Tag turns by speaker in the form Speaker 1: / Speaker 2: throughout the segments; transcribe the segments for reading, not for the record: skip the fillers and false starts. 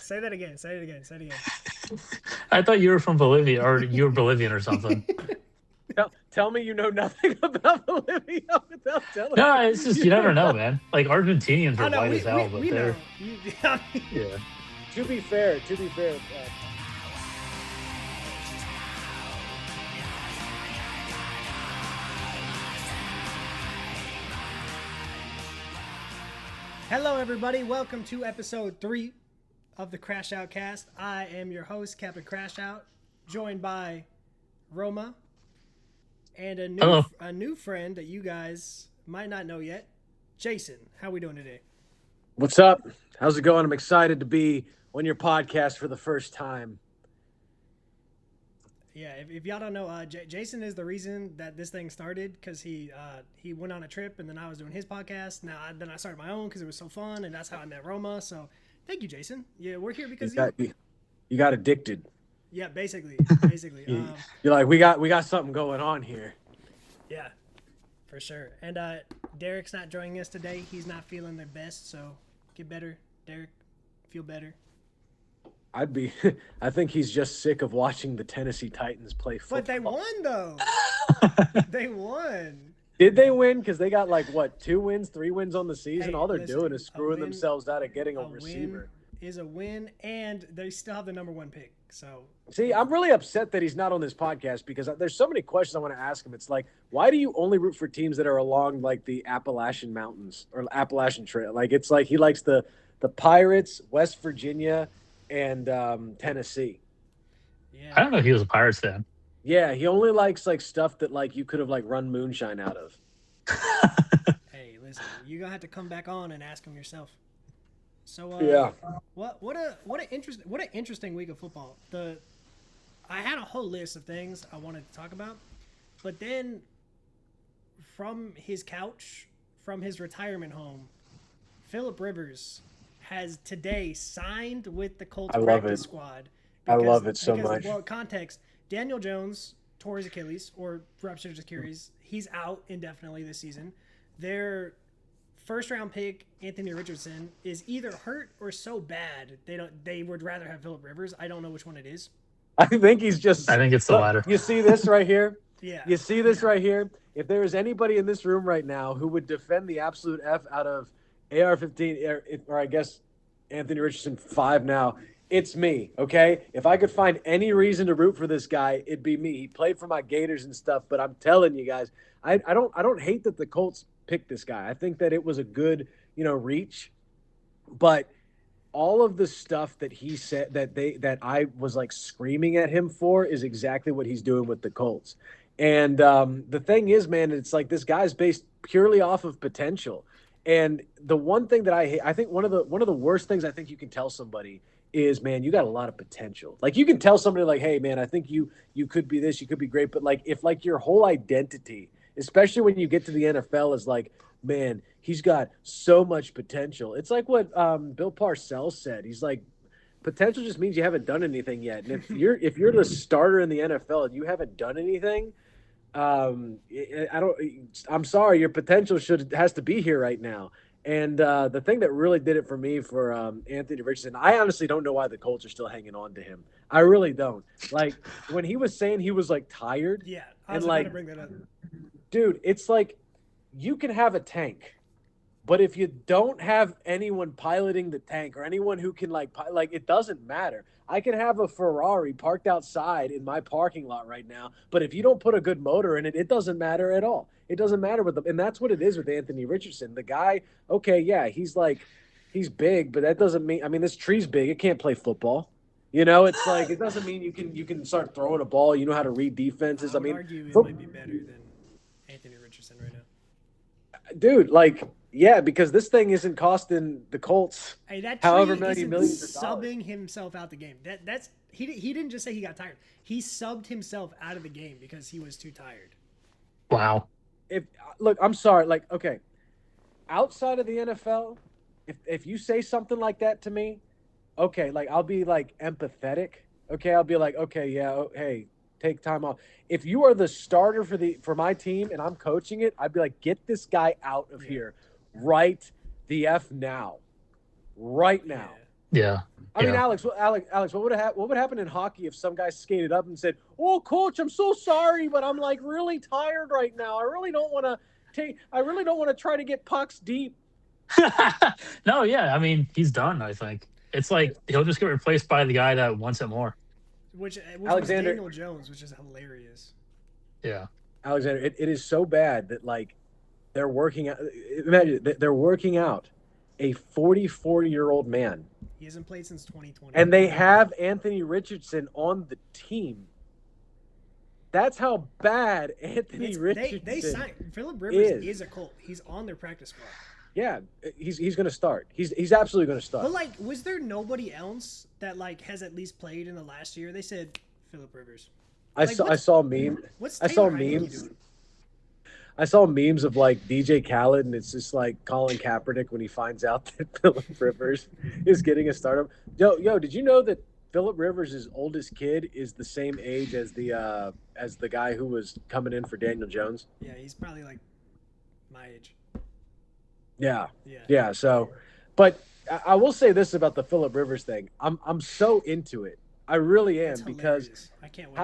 Speaker 1: Say that again. Say it again. Say it again.
Speaker 2: I thought you were from Bolivia, or you were Bolivian or something.
Speaker 3: Tell me you know nothing about Bolivia without telling
Speaker 2: No,
Speaker 3: me.
Speaker 2: it's just you never know, man. Like Argentinians
Speaker 1: Oh
Speaker 2: are
Speaker 1: no,
Speaker 2: white
Speaker 1: we
Speaker 2: as hell,
Speaker 1: we,
Speaker 2: but
Speaker 1: we know.
Speaker 2: they're
Speaker 1: I mean,
Speaker 2: yeah.
Speaker 3: To be fair,
Speaker 1: Hello, everybody. Welcome to episode 3 of the Crashout cast. I am your host, Captain Crashout, joined by Roma and a new friend that you guys might not know yet, Jason. How we doing today?
Speaker 3: what's up? How's it going? I'm excited to be on your podcast for the first time.
Speaker 1: Yeah, if y'all don't know, Jason is the reason that this thing started because he went on a trip and then I was doing his podcast. Then I started my own because it was so fun and that's how I met Roma. So thank you, Jason. Yeah, we're here because
Speaker 3: You got addicted.
Speaker 1: Yeah, basically.
Speaker 3: You're like, we got something going on here.
Speaker 1: Yeah, for sure. And Derek's not joining us today. He's not feeling their best, so get better, Derek. Feel better.
Speaker 3: I think he's just sick of watching the Tennessee Titans play football.
Speaker 1: But they won though. They won.
Speaker 3: Did they win? Because they got 2 wins, 3 wins on the season.
Speaker 1: Hey,
Speaker 3: All they're
Speaker 1: listen,
Speaker 3: doing is screwing themselves out of getting a
Speaker 1: win
Speaker 3: receiver.
Speaker 1: is a win, and they still have the number 1 pick. So
Speaker 3: see, I'm really upset that he's not on this podcast because there's so many questions I want to ask him. It's like, why do you only root for teams that are along the Appalachian Mountains or Appalachian Trail? It's like he likes the Pirates, West Virginia, and Tennessee.
Speaker 1: Yeah.
Speaker 2: I don't know if he was a Pirates fan.
Speaker 3: Yeah, he only likes stuff that you could have run moonshine out of.
Speaker 1: Hey, listen, you're gonna have to come back on and ask him yourself. So
Speaker 3: yeah,
Speaker 1: what an interesting week of football. I had a whole list of things I wanted to talk about, but then from his couch, from his retirement home, Phillip Rivers has today signed with the Colts practice squad.
Speaker 3: I love it so much.
Speaker 1: Well, context: Daniel Jones tore his Achilles or ruptured his Achilles. He's out indefinitely this season. Their first-round pick, Anthony Richardson, is either hurt or so bad they would rather have Phillip Rivers. I don't know which one it is.
Speaker 3: I think he's just.
Speaker 2: I think it's the latter.
Speaker 3: You see this right here?
Speaker 1: Yeah.
Speaker 3: You see this right here? If there is anybody in this room right now who would defend the absolute F out of AR-15, or I guess Anthony Richardson 5 now, it's me, okay? If I could find any reason to root for this guy, it'd be me. He played for my Gators and stuff, but I'm telling you guys, I don't hate that the Colts picked this guy. I think that it was a good, reach, but all of the stuff that he said that I was screaming at him for is exactly what he's doing with the Colts. And the thing is, man, it's this guy's based purely off of potential. And the one thing that I hate, I think one of the worst things I think you can tell somebody is, man, you got a lot of potential. You can tell somebody hey, man, I think you could be this, you could be great. But if your whole identity, especially when you get to the NFL, is man, he's got so much potential. It's like what Bill Parcells said. He's potential just means you haven't done anything yet. And if you're the starter in the NFL and you haven't done anything, I'm sorry, your potential has to be here right now. And the thing that really did it for me for Anthony Richardson, I honestly don't know why the Colts are still hanging on to him. I really don't. When he was saying he was tired.
Speaker 1: Yeah, I was about to bring that up.
Speaker 3: Dude, it's you can have a tank, but if you don't have anyone piloting the tank or anyone who can it doesn't matter. I can have a Ferrari parked outside in my parking lot right now, but if you don't put a good motor in it, it doesn't matter at all. It doesn't matter with them. And that's what it is with Anthony Richardson. The guy, okay, yeah, he's big, but that doesn't mean, this tree's big. It can't play football. It's it doesn't mean you can start throwing a ball. You know how to read defenses.
Speaker 1: I would argue it might be better than Anthony Richardson right now.
Speaker 3: Dude, yeah, because this thing isn't costing the Colts however many millions of dollars.
Speaker 1: Subbing himself out the game. That's he didn't just say he got tired. He subbed himself out of the game because he was too tired.
Speaker 2: Wow.
Speaker 3: Look, I'm sorry. Okay, outside of the NFL, if you say something like that to me, okay, I'll be empathetic. Okay, I'll be okay, yeah, hey, take time off. If you are the starter for my team and I'm coaching it, I'd be get this guy out of here right the F now. Right now.
Speaker 2: Yeah.
Speaker 3: I mean,
Speaker 2: Yeah.
Speaker 3: Alex, what would happen in hockey if some guy skated up and said, "Oh, coach, I'm so sorry, but I'm like really tired right now. I really don't want to try to get pucks deep."
Speaker 2: No, yeah. I mean, he's done. I think it's like he'll just get replaced by the guy that wants it more.
Speaker 1: Which was
Speaker 3: Alexander,
Speaker 1: Daniel Jones, which is hilarious.
Speaker 2: Yeah.
Speaker 3: Alexander, it is so bad that like they're working out. Imagine they're working out a 44-year-old man,
Speaker 1: He hasn't played since 2020.
Speaker 3: and they have Anthony Richardson on the team. That's how bad Anthony Richardson
Speaker 1: they signed Philip Rivers is a Colt. He's on their practice squad.
Speaker 3: Yeah, he's going to start. He's absolutely going to start.
Speaker 1: But like, was there nobody else that like has at least played in the last year? They said Philip Rivers.
Speaker 3: I saw memes.
Speaker 1: What's
Speaker 3: I saw
Speaker 1: Taylor Heineke
Speaker 3: memes.
Speaker 1: doing?
Speaker 3: I saw memes of like DJ Khaled, and it's just like Colin Kaepernick when he finds out that Philip Rivers is getting a startup. Yo, did you know that Philip Rivers' oldest kid is the same age as the guy who was coming in for Daniel Jones?
Speaker 1: Yeah, he's probably like my age.
Speaker 3: Yeah. So, but I will say this about the Philip Rivers thing. I'm so into it. I really am,
Speaker 1: That's
Speaker 3: because
Speaker 1: hilarious. I can't wait.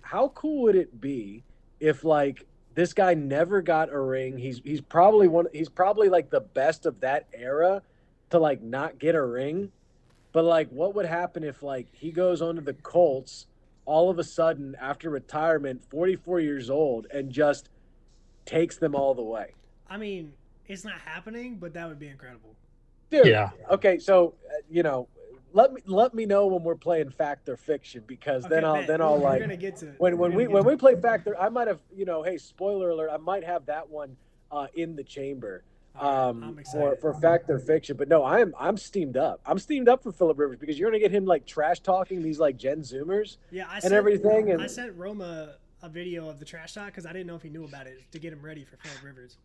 Speaker 3: how cool would it be if like this guy never got a ring? He's probably like the best of that era to like not get a ring. But like, what would happen if like he goes on to the Colts all of a sudden after retirement, 44 years old, and just takes them all the way?
Speaker 1: I mean, it's not happening, but that would be incredible.
Speaker 3: Dude,
Speaker 2: Yeah.
Speaker 3: Okay, so let me know when we're playing fact or fiction, because
Speaker 1: Okay,
Speaker 3: then I'll
Speaker 1: we're
Speaker 3: like
Speaker 1: gonna get to it.
Speaker 3: when we play fact or I might have hey, spoiler alert, I might have that one in the chamber
Speaker 1: I'm excited.
Speaker 3: for fact or fiction. But no, I'm steamed up. I'm steamed up for Philip Rivers, because you're gonna get him like trash talking these like Gen Zoomers everything. And
Speaker 1: I sent Roma a video of the trash talk because I didn't know if he knew about it to get him ready for Philip Rivers.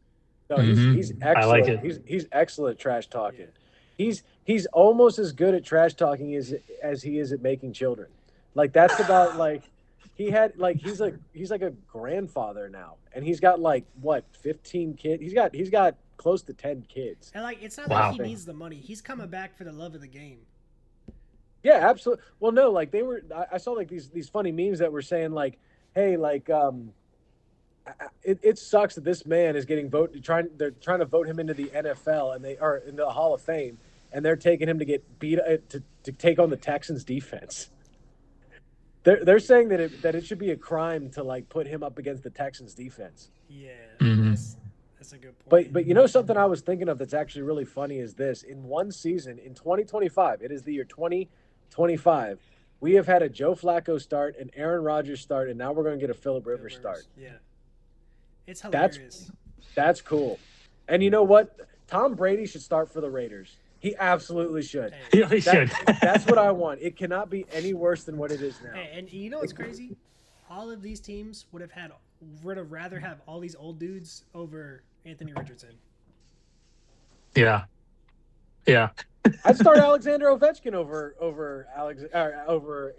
Speaker 3: no, he's excellent.
Speaker 2: I like it.
Speaker 3: He's excellent at trash talking. Yeah. He's almost as good at trash talking as he is at making children. Like that's about like he's like a grandfather now, and he's got like what 15 kids. He's got close to 10 kids.
Speaker 1: And like, it's not
Speaker 2: Wow.
Speaker 1: like he needs the money. He's coming back for the love of the game.
Speaker 3: Yeah, absolutely. Well, no, like I saw like these funny memes that were saying like, hey, like it sucks that this man is getting they're trying to vote him into the NFL, and they are in the Hall of Fame, and they're taking him to get beat to take on the Texans defense. They're saying that it should be a crime to like put him up against the Texans defense.
Speaker 1: Yeah,
Speaker 2: Mhm.
Speaker 1: that's a good point.
Speaker 3: But you know something I was thinking of that's actually really funny is this: in one season, in 2025, it is the year 2025. We have had a Joe Flacco start, an Aaron Rodgers start, and now we're going to get a Philip Rivers start.
Speaker 1: Yeah, it's hilarious.
Speaker 3: That's cool. And you know what? Tom Brady should start for the Raiders. He absolutely should.
Speaker 1: Hey,
Speaker 2: Yeah, he should.
Speaker 3: That's what I want. It cannot be any worse than what it is now.
Speaker 1: hey, and you know what's crazy? All of these teams would have rather have all these old dudes over Anthony Richardson.
Speaker 2: Yeah. Yeah.
Speaker 3: I'd start Alexander Ovechkin over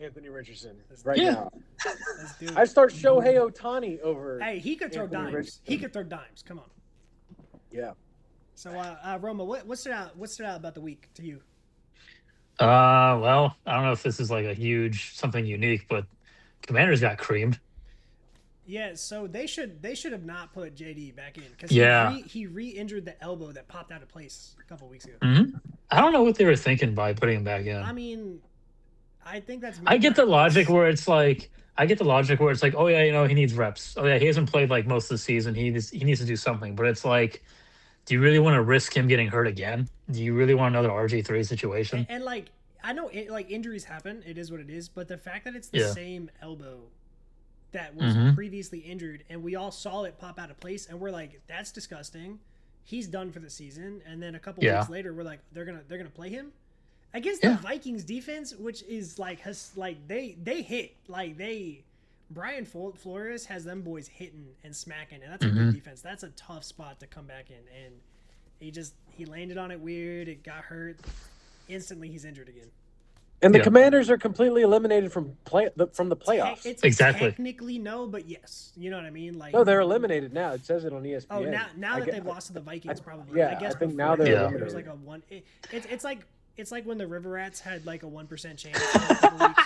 Speaker 3: Anthony Richardson right
Speaker 2: Yeah.
Speaker 3: now.
Speaker 1: Let's do it.
Speaker 3: I'd start Shohei Ohtani over.
Speaker 1: Hey, he could throw
Speaker 3: Anthony
Speaker 1: dimes.
Speaker 3: Richardson.
Speaker 1: He could throw dimes. Come on.
Speaker 3: Yeah.
Speaker 1: So, Roma, what stood out? What stood out about the week to you?
Speaker 2: Well, I don't know if this is like a huge something unique, but Commanders got creamed.
Speaker 1: Yeah, so they should have not put JD back in because
Speaker 2: Yeah.
Speaker 1: he re-injured the elbow that popped out of place a couple weeks ago.
Speaker 2: Mhm. I don't know what they were thinking by putting him back in.
Speaker 1: I mean, I think that's.
Speaker 2: I get the logic where it's like, oh yeah, he needs reps. Oh yeah, he hasn't played like most of the season. He needs to do something. But it's like, do you really want to risk him getting hurt again? Do you really want another RG3 situation?
Speaker 1: And like, I know like injuries happen. It is what it is. But the fact that it's the
Speaker 2: Yeah.
Speaker 1: same elbow that was previously injured, and we all saw it pop out of place, and we're like, that's disgusting. He's done for the season. And then a couple weeks later, we're like, they're gonna play him against the Vikings defense, which is like they hit like they. Brian Flores has them boys hitting and smacking, and that's a good defense. That's a tough spot to come back in, and he landed on it weird. It got hurt. Instantly, he's injured again.
Speaker 3: And the Commanders are completely eliminated from the playoffs.
Speaker 1: It's
Speaker 2: Exactly.
Speaker 1: Technically no, but yes. You know what I mean? Like,
Speaker 3: No, they're eliminated now. It says it on ESPN.
Speaker 1: Oh, now that they've lost to the Vikings, probably.
Speaker 3: Yeah,
Speaker 1: I guess
Speaker 3: I think
Speaker 1: before
Speaker 3: now they're
Speaker 1: that,
Speaker 3: eliminated.
Speaker 1: It was like a one. It's like it's like when the River Rats had like a 1% chance for a couple weeks.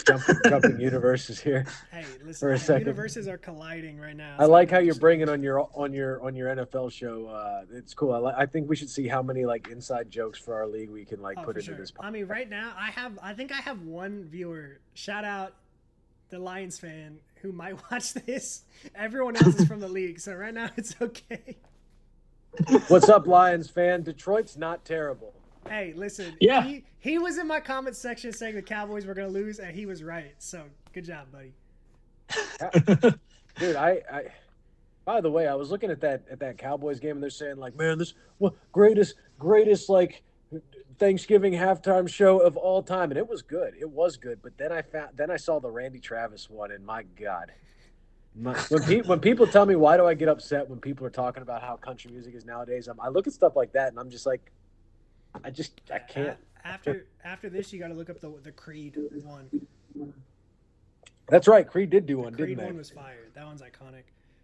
Speaker 3: Jumping universes here.
Speaker 1: Hey, listen,
Speaker 3: For a second.
Speaker 1: universes are colliding right now.
Speaker 3: I like how you're bringing on your NFL show. It's cool. I think we should see how many like inside jokes for our league we can put into this.
Speaker 1: I mean, right now I think I have one viewer. Shout out the Lions fan who might watch this. Everyone else is from the league, so right now it's okay.
Speaker 3: What's up, Lions fan? Detroit's not terrible.
Speaker 1: Hey, listen.
Speaker 2: Yeah.
Speaker 1: He was in my comments section saying the Cowboys were going to lose, and he was right. So good job, buddy.
Speaker 3: Dude, I by the way, I was looking at that Cowboys game, and they're saying like, man, this greatest like Thanksgiving halftime show of all time, and it was good. It was good, but then I saw the Randy Travis one, and my God. When people tell me why do I get upset when people are talking about how country music is nowadays, I look at stuff like that and I'm just like, I can't.
Speaker 1: After this, you got to look up the Creed one.
Speaker 3: That's right, Creed did do one,
Speaker 1: Creed
Speaker 3: didn't they?
Speaker 1: one was fired. That one's iconic.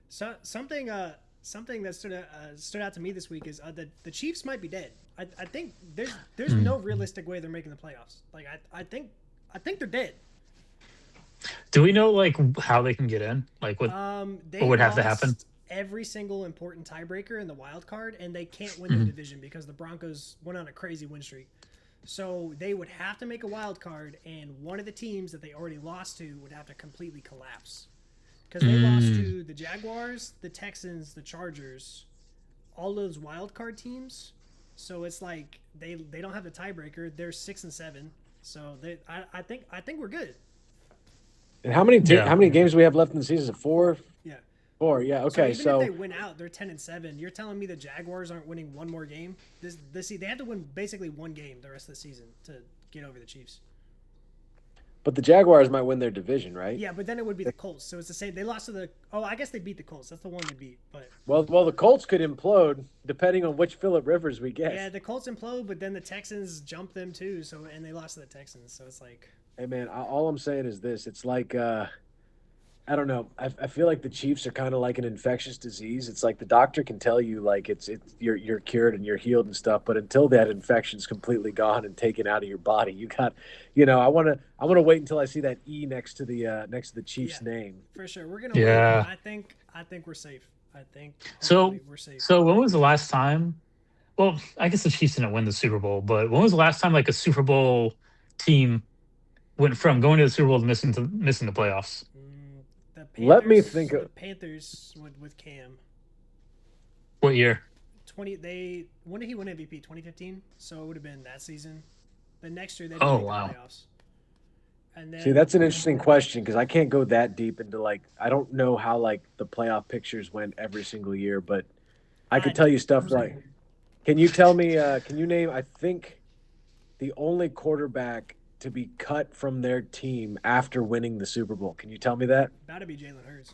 Speaker 1: So something that stood out to me this week is the Chiefs might be dead. I think there's no realistic way they're making the playoffs. Like I think they're dead.
Speaker 2: Do we know like how they can get in? Like what would have to happen?
Speaker 1: Every single important tiebreaker in the wild card, and they can't win the division because the Broncos went on a crazy win streak. So they would have to make a wild card, and one of the teams that they already lost to would have to completely collapse because they lost to the Jaguars, the Texans, the Chargers, all those wild card teams. So it's like they don't have the tiebreaker. They're 6-7. So I think we're good.
Speaker 3: And how many games do we have left in the season? 4?
Speaker 1: Yeah.
Speaker 3: 4, yeah. Okay,
Speaker 1: so even if they win out, they're 10-7. You're telling me the Jaguars aren't winning one more game? They have to win basically one game the rest of the season to get over the Chiefs.
Speaker 3: But the Jaguars might win their division, right?
Speaker 1: Yeah, but then it would be the Colts. So it's the same. They lost to the. Oh, I guess they beat the Colts. That's the one they beat. But
Speaker 3: well, the Colts could implode depending on which Phillip Rivers we get.
Speaker 1: Yeah, the Colts implode, but then the Texans jump them too. So and they lost to the Texans. So it's like.
Speaker 3: Hey man, all I'm saying is this: it's like I don't know. I feel like the Chiefs are kind of like an infectious disease. It's like the doctor can tell you like you're cured and you're healed and stuff, but until that infection's completely gone and taken out of your body, you got, I want to wait until I see that E next to the Chiefs name.
Speaker 1: For sure, we're gonna. Yeah. Wait. I think we're safe. I think we're safe.
Speaker 2: So when was the last time? Well, I guess the Chiefs didn't win the Super Bowl, but when was the last time like a Super Bowl team went from going to the Super Bowl to missing the playoffs?
Speaker 3: Let me think of
Speaker 1: the Panthers with Cam.
Speaker 2: What year?
Speaker 1: When did he win MVP? 2015. So it would have been that season. The next year they didn't make the playoffs. And then,
Speaker 3: see, that's an interesting question because I can't go that deep into like I don't know how like the playoff pictures went every single year, but I could tell you stuff like. Can you tell me? Can you name? I think the only quarterback to be cut from their team after winning the Super Bowl. Can you tell me that?
Speaker 1: That'd be Jalen
Speaker 3: Hurts.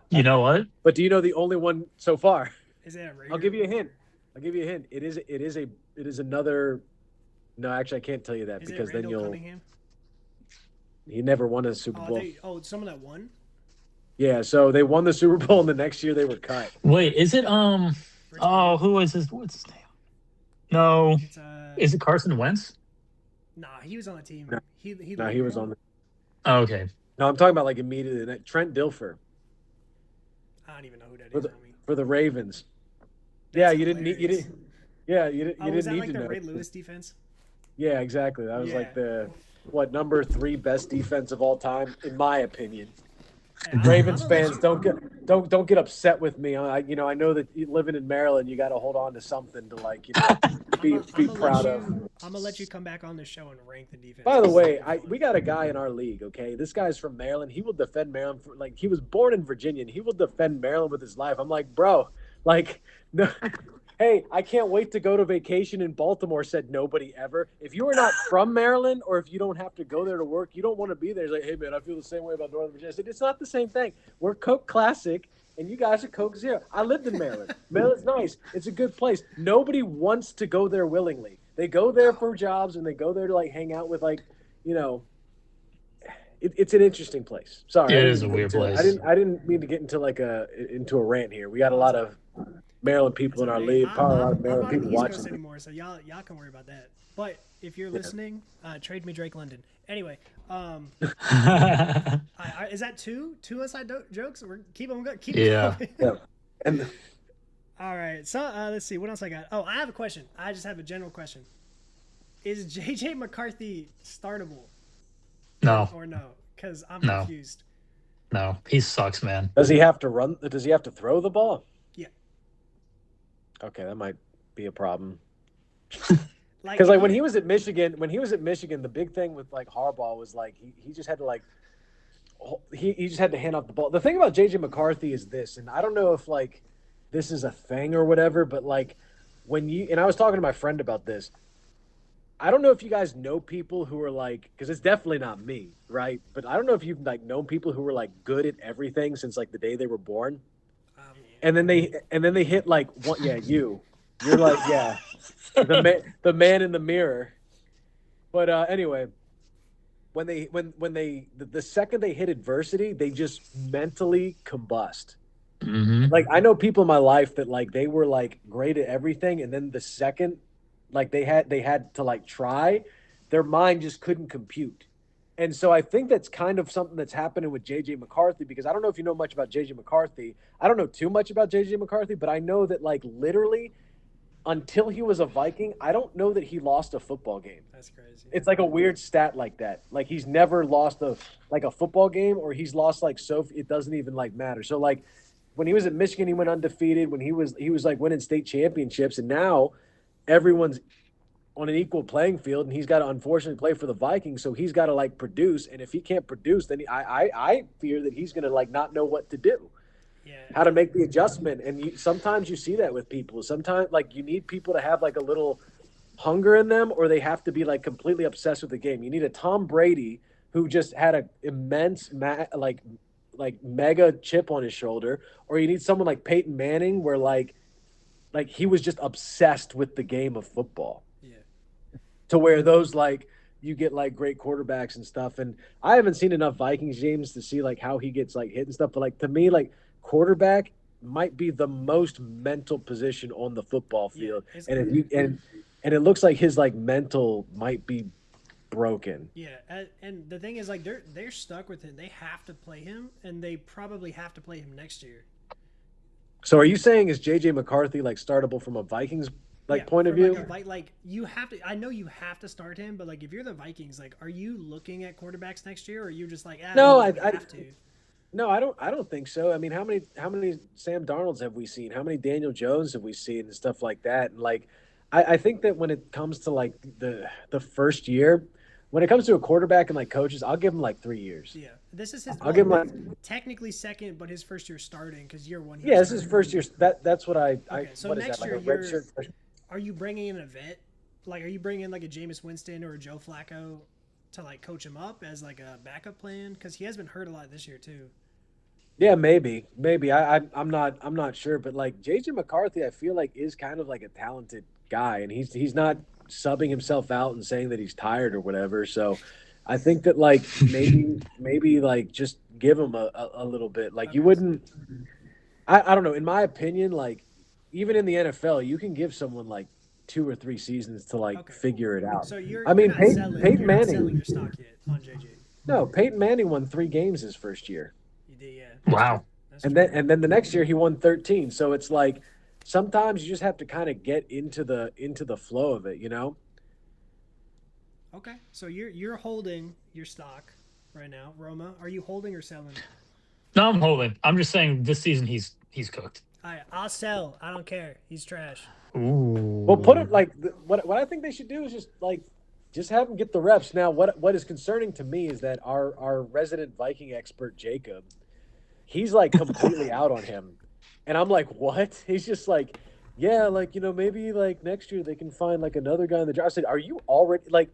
Speaker 2: You know what?
Speaker 3: But do you know the only one so far?
Speaker 1: Is that Raider?
Speaker 3: I'll give you a hint. It is another. No, actually, I can't tell you that because then you'll.
Speaker 1: Cunningham?
Speaker 3: He never won a Super Bowl.
Speaker 1: Someone that won.
Speaker 3: Yeah, so they won the Super Bowl, and the next year they were cut.
Speaker 2: Wait, is it who is his? What's his name? No, is it Carson Wentz?
Speaker 1: Nah, he was on the team.
Speaker 3: No.
Speaker 1: He
Speaker 3: was on the.
Speaker 2: Oh, okay.
Speaker 3: No, I'm talking about like immediately. Trent Dilfer.
Speaker 1: I don't even know who that is.
Speaker 3: For the Ravens.
Speaker 1: That's
Speaker 3: you
Speaker 1: hilarious.
Speaker 3: didn't. Yeah, you didn't
Speaker 1: was that
Speaker 3: need
Speaker 1: like
Speaker 3: to
Speaker 1: the
Speaker 3: know.
Speaker 1: Ray Lewis defense?
Speaker 3: Yeah, exactly. That was like the number 3 best defense of all time, in my opinion. Ravens fans don't get upset with me. I know that living in Maryland, you got to hold on to something to like be proud of.
Speaker 1: I'm gonna let you come back on the show and rank the defense.
Speaker 3: By the way, we got a guy in our league. Okay, this guy's from Maryland. He will defend Maryland he was born in Virginia, and he will defend Maryland with his life. I'm like, bro, like no. Hey, I can't wait to go to vacation in Baltimore, said nobody ever. If you are not from Maryland or if you don't have to go there to work, you don't want to be there. It's like, hey, man, I feel the same way about Northern Virginia. I said, it's not the same thing. We're Coke Classic, and you guys are Coke Zero. I lived in Maryland. Maryland's nice. It's a good place. Nobody wants to go there willingly. They go there for jobs, and they go there to, like, hang out with, like, it's an interesting place. Sorry.
Speaker 2: It is a weird place.
Speaker 3: I didn't mean to get into, into a rant here. We got a lot of – Maryland people in our
Speaker 1: Hey,
Speaker 3: league. Probably a lot of
Speaker 1: I'm
Speaker 3: Maryland
Speaker 1: not on
Speaker 3: people
Speaker 1: the East Coast
Speaker 3: watching.
Speaker 1: anymore, so y'all can worry about that. But if you're listening, trade me Drake London. Anyway, is that two inside jokes? We're keep them
Speaker 2: Yeah.
Speaker 1: going.
Speaker 3: Yeah. And
Speaker 1: All right, so let's see what else I got. Oh, I have a question. I just have a general question. Is JJ McCarthy startable
Speaker 2: No,
Speaker 1: or no? Because I'm
Speaker 2: No.
Speaker 1: confused.
Speaker 2: no, he sucks, man.
Speaker 3: does he have to run? Does he have to throw the ball?
Speaker 1: Yeah.
Speaker 3: Okay, that might be a problem.
Speaker 1: Like,
Speaker 3: Because like when he was at Michigan, the big thing with like Harbaugh was like he just had to like he just had to hand off the ball. The thing about JJ McCarthy is this, and I don't know if like this is a thing or whatever, but like and I was talking to my friend about this. I don't know if you guys know people who are like, because it's definitely not me, right? But I don't know if you've like known people who were like good at everything since like the day they were born, and then they hit like one. Yeah, you're like the man in the mirror. But anyway, when the second they hit adversity, they just mentally combust.
Speaker 2: Mm-hmm.
Speaker 3: Like I know people in my life that like they were like great at everything, and then the second like they had to like try, their mind just couldn't compute. And so I think that's kind of something that's happening with JJ McCarthy, because I don't know if you know much about JJ McCarthy. I don't know too much about JJ McCarthy, but I know that like literally until he was a Viking, I don't know that he lost a football game.
Speaker 1: That's crazy.
Speaker 3: It's like a weird stat like that. Like he's never lost a football game, or he's lost like so it doesn't even like matter. So like when he was at Michigan, he went undefeated. When he was like winning state championships, and now everyone's on an equal playing field, and he's got to unfortunately play for the Vikings, so he's got to like produce. And if he can't produce, then I fear that he's going to like not know what to do, how to make the adjustment. And sometimes you see that with people. Sometimes like you need people to have like a little hunger in them, or they have to be like completely obsessed with the game. You need a Tom Brady who just had an immense like mega chip on his shoulder, or you need someone like Peyton Manning where like he was just obsessed with the game of football.
Speaker 1: Yeah.
Speaker 3: To where those like you get like great quarterbacks and stuff. And I haven't seen enough Vikings games to see like how he gets like hit and stuff. But like to me, like quarterback might be the most mental position on the football field.
Speaker 1: Yeah,
Speaker 3: and it looks like his like mental might be broken.
Speaker 1: Yeah, and the thing is like they're stuck with him. They have to play him, and they probably have to play him next year.
Speaker 3: So are you saying is JJ McCarthy like startable from a Vikings point of view?
Speaker 1: Like you have to. I know you have to start him, but like if you're the Vikings, like are you looking at quarterbacks next year, or are you just like
Speaker 3: no?
Speaker 1: I have to.
Speaker 3: No, I don't think so. I mean, how many Sam Darnolds have we seen? How many Daniel Jones have we seen and stuff like that? And like, I think that when it comes to like the first year, when it comes to a quarterback and like coaches, I'll give him like 3 years.
Speaker 1: Yeah, this is his.
Speaker 3: I'll give him like
Speaker 1: technically second, but his first year starting because year one.
Speaker 3: Yeah, this is first year. That's what I.
Speaker 1: Okay, so
Speaker 3: what
Speaker 1: next
Speaker 3: is that,
Speaker 1: year,
Speaker 3: like a red shirt?
Speaker 1: Are you bringing in a vet? Like, are you bringing in like a Jameis Winston or a Joe Flacco to like coach him up as like a backup plan? Because he has been hurt a lot this year too.
Speaker 3: Yeah, maybe. I'm not sure, but like JJ McCarthy, I feel like is kind of like a talented guy, and he's not subbing himself out and saying that he's tired or whatever. So I think that like maybe like just give him a little bit. Like you wouldn't. I don't know. In my opinion, like even in the NFL, you can give someone like 2 or 3 seasons to like figure it out.
Speaker 1: So
Speaker 3: Peyton Manning.
Speaker 1: Selling your stock yet on JJ.
Speaker 3: No, Peyton Manning won 3 games his first year.
Speaker 1: You did, yeah.
Speaker 2: Wow.
Speaker 3: And then the next year he won 13. So it's like sometimes you just have to kind of get into the flow of it, you know?
Speaker 1: Okay. So you're holding your stock right now. Roma, are you holding or selling?
Speaker 2: No, I'm holding. I'm just saying this season he's cooked.
Speaker 1: I'll sell. I don't care. He's trash.
Speaker 2: Ooh.
Speaker 3: Well, put it like what I think they should do is just have him get the reps. Now, what is concerning to me is that our resident Viking expert Jacob, he's like completely out on him, and I'm like, what? He's just like, yeah, like maybe like next year they can find like another guy in the draft. I said, are you already like?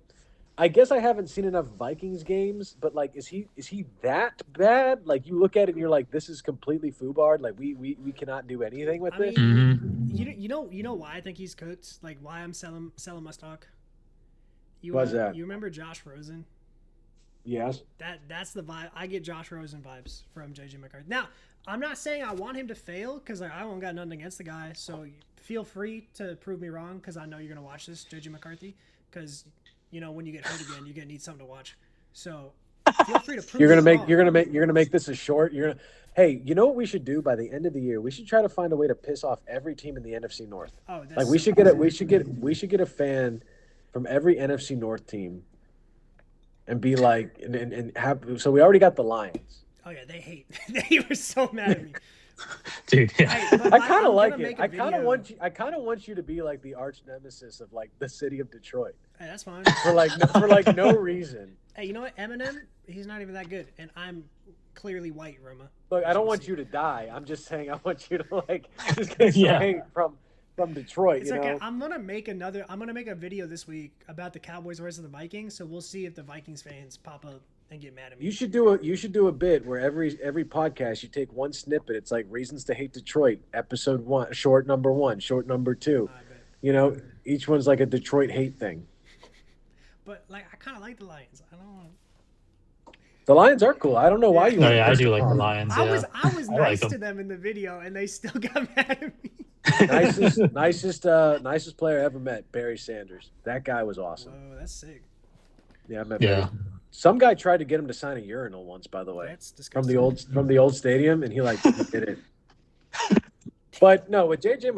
Speaker 3: I guess I haven't seen enough Vikings games, but like, is he that bad? Like, you look at it and you're like, this is completely foobarred. Like, we cannot do anything with this.
Speaker 1: You know why I think he's cooked? Like, why I'm selling my stock.
Speaker 3: What's that?
Speaker 1: You remember Josh Rosen?
Speaker 3: Yes.
Speaker 1: That's the vibe. I get Josh Rosen vibes from JJ McCarthy. Now, I'm not saying I want him to fail because I don't got nothing against the guy. So feel free to prove me wrong because I know you're gonna watch this, JJ McCarthy. Because when you get hurt again, you're gonna need something to watch. So feel free to prove
Speaker 3: You're
Speaker 1: me
Speaker 3: gonna make
Speaker 1: wrong.
Speaker 3: you're gonna make this a short. Hey, you know what we should do by the end of the year? We should try to find a way to piss off every team in the NFC North.
Speaker 1: Oh, that's
Speaker 3: Like we
Speaker 1: so
Speaker 3: should get a fan from every NFC North team, and be like, and have. So we already got the Lions.
Speaker 1: Oh yeah, they hate. They were so mad at me.
Speaker 2: Dude, yeah.
Speaker 3: I kind of
Speaker 1: I'm
Speaker 3: like
Speaker 1: gonna
Speaker 3: it.
Speaker 1: make a
Speaker 3: I kind of
Speaker 1: video.
Speaker 3: want you. I kind of want you to be like the arch nemesis of like the city of Detroit
Speaker 1: Hey, that's fine.
Speaker 3: for no reason.
Speaker 1: Hey, you know what? Eminem, he's not even that good, and I'm clearly white, Roma.
Speaker 3: Look, I don't want you to die. I'm just saying I want you to like just get some
Speaker 2: Yeah.
Speaker 3: hate from Detroit.
Speaker 1: It's
Speaker 3: you
Speaker 1: okay.
Speaker 3: know.
Speaker 1: I'm gonna make a video this week about the Cowboys versus the Vikings. So we'll see if the Vikings fans pop up and get mad at me.
Speaker 3: You should do a bit where every podcast you take one snippet. It's like reasons to hate Detroit, episode 1, short number 1, short number 2.
Speaker 1: I bet.
Speaker 3: You know, each one's like a Detroit hate thing.
Speaker 1: But like, I kind of like the Lions. I don't know.
Speaker 3: The Lions are cool. I don't know why you.
Speaker 2: No,
Speaker 3: went
Speaker 2: yeah, I
Speaker 3: first
Speaker 2: do
Speaker 3: to
Speaker 2: like the
Speaker 3: Colin.
Speaker 2: Lions.
Speaker 1: I
Speaker 2: Yeah.
Speaker 1: was
Speaker 2: I
Speaker 1: nice
Speaker 2: like them.
Speaker 1: to them in the video, and they still got mad at me.
Speaker 3: nicest player I ever met, Barry Sanders. That guy was awesome.
Speaker 1: Whoa, that's sick.
Speaker 3: Yeah, I met
Speaker 2: Yeah.
Speaker 3: Barry. Some guy tried to get him to sign a urinal once, by the way,
Speaker 1: That's
Speaker 3: from
Speaker 1: disgusting.
Speaker 3: the old stadium, and he did it. But no, with JJ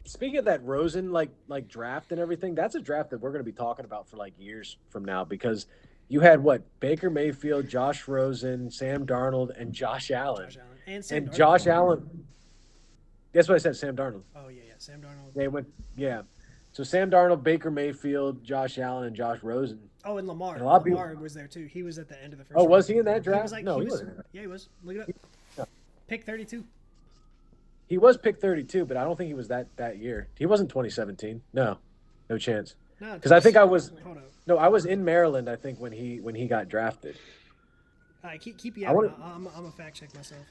Speaker 3: speaking of that Rosen like draft and everything, that's a draft that we're going to be talking about for like years from now because you had Baker Mayfield, Josh Rosen, Sam Darnold, and Josh Allen.
Speaker 1: Josh Allen and Sam
Speaker 3: And
Speaker 1: Darnold.
Speaker 3: Josh Allen. That's what I said, Sam Darnold.
Speaker 1: Oh yeah, Sam Darnold.
Speaker 3: They went, yeah. So Sam Darnold, Baker Mayfield, Josh Allen, and Josh Rosen.
Speaker 1: Oh, and Lamar.
Speaker 3: And a lot of people-
Speaker 1: Lamar was there too. He was at the end of the first.
Speaker 3: Oh,
Speaker 1: round.
Speaker 3: was he in that
Speaker 1: He
Speaker 3: draft?
Speaker 1: was like,
Speaker 3: No,
Speaker 1: he
Speaker 3: he
Speaker 1: was.
Speaker 3: wasn't.
Speaker 1: Yeah, he was. Look it up.
Speaker 3: No.
Speaker 1: Pick 32.
Speaker 3: He was picked 32, but I don't think he was that year. He wasn't 2017. No chance.
Speaker 1: No,
Speaker 3: Because I think I was
Speaker 1: Hold up.
Speaker 3: no, I was in Maryland. I think when he got drafted.
Speaker 1: All right, keep
Speaker 3: I
Speaker 1: yapping.
Speaker 3: wanna-
Speaker 1: I'm a fact check myself.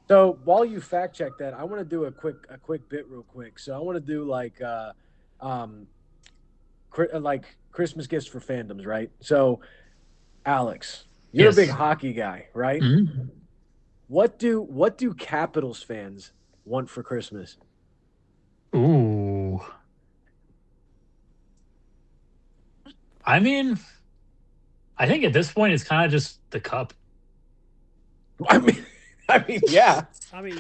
Speaker 3: So while you fact check that, I want to do a quick bit real quick. So I want to do like Christmas gifts for fandoms, right? So Alex, you're
Speaker 2: Yes.
Speaker 3: a big hockey guy, right?
Speaker 2: Mhm.
Speaker 3: What do Capitals fans want for Christmas?
Speaker 2: Ooh. I mean, I think at this point it's kind of just the cup.
Speaker 3: I mean, yeah.
Speaker 1: I mean,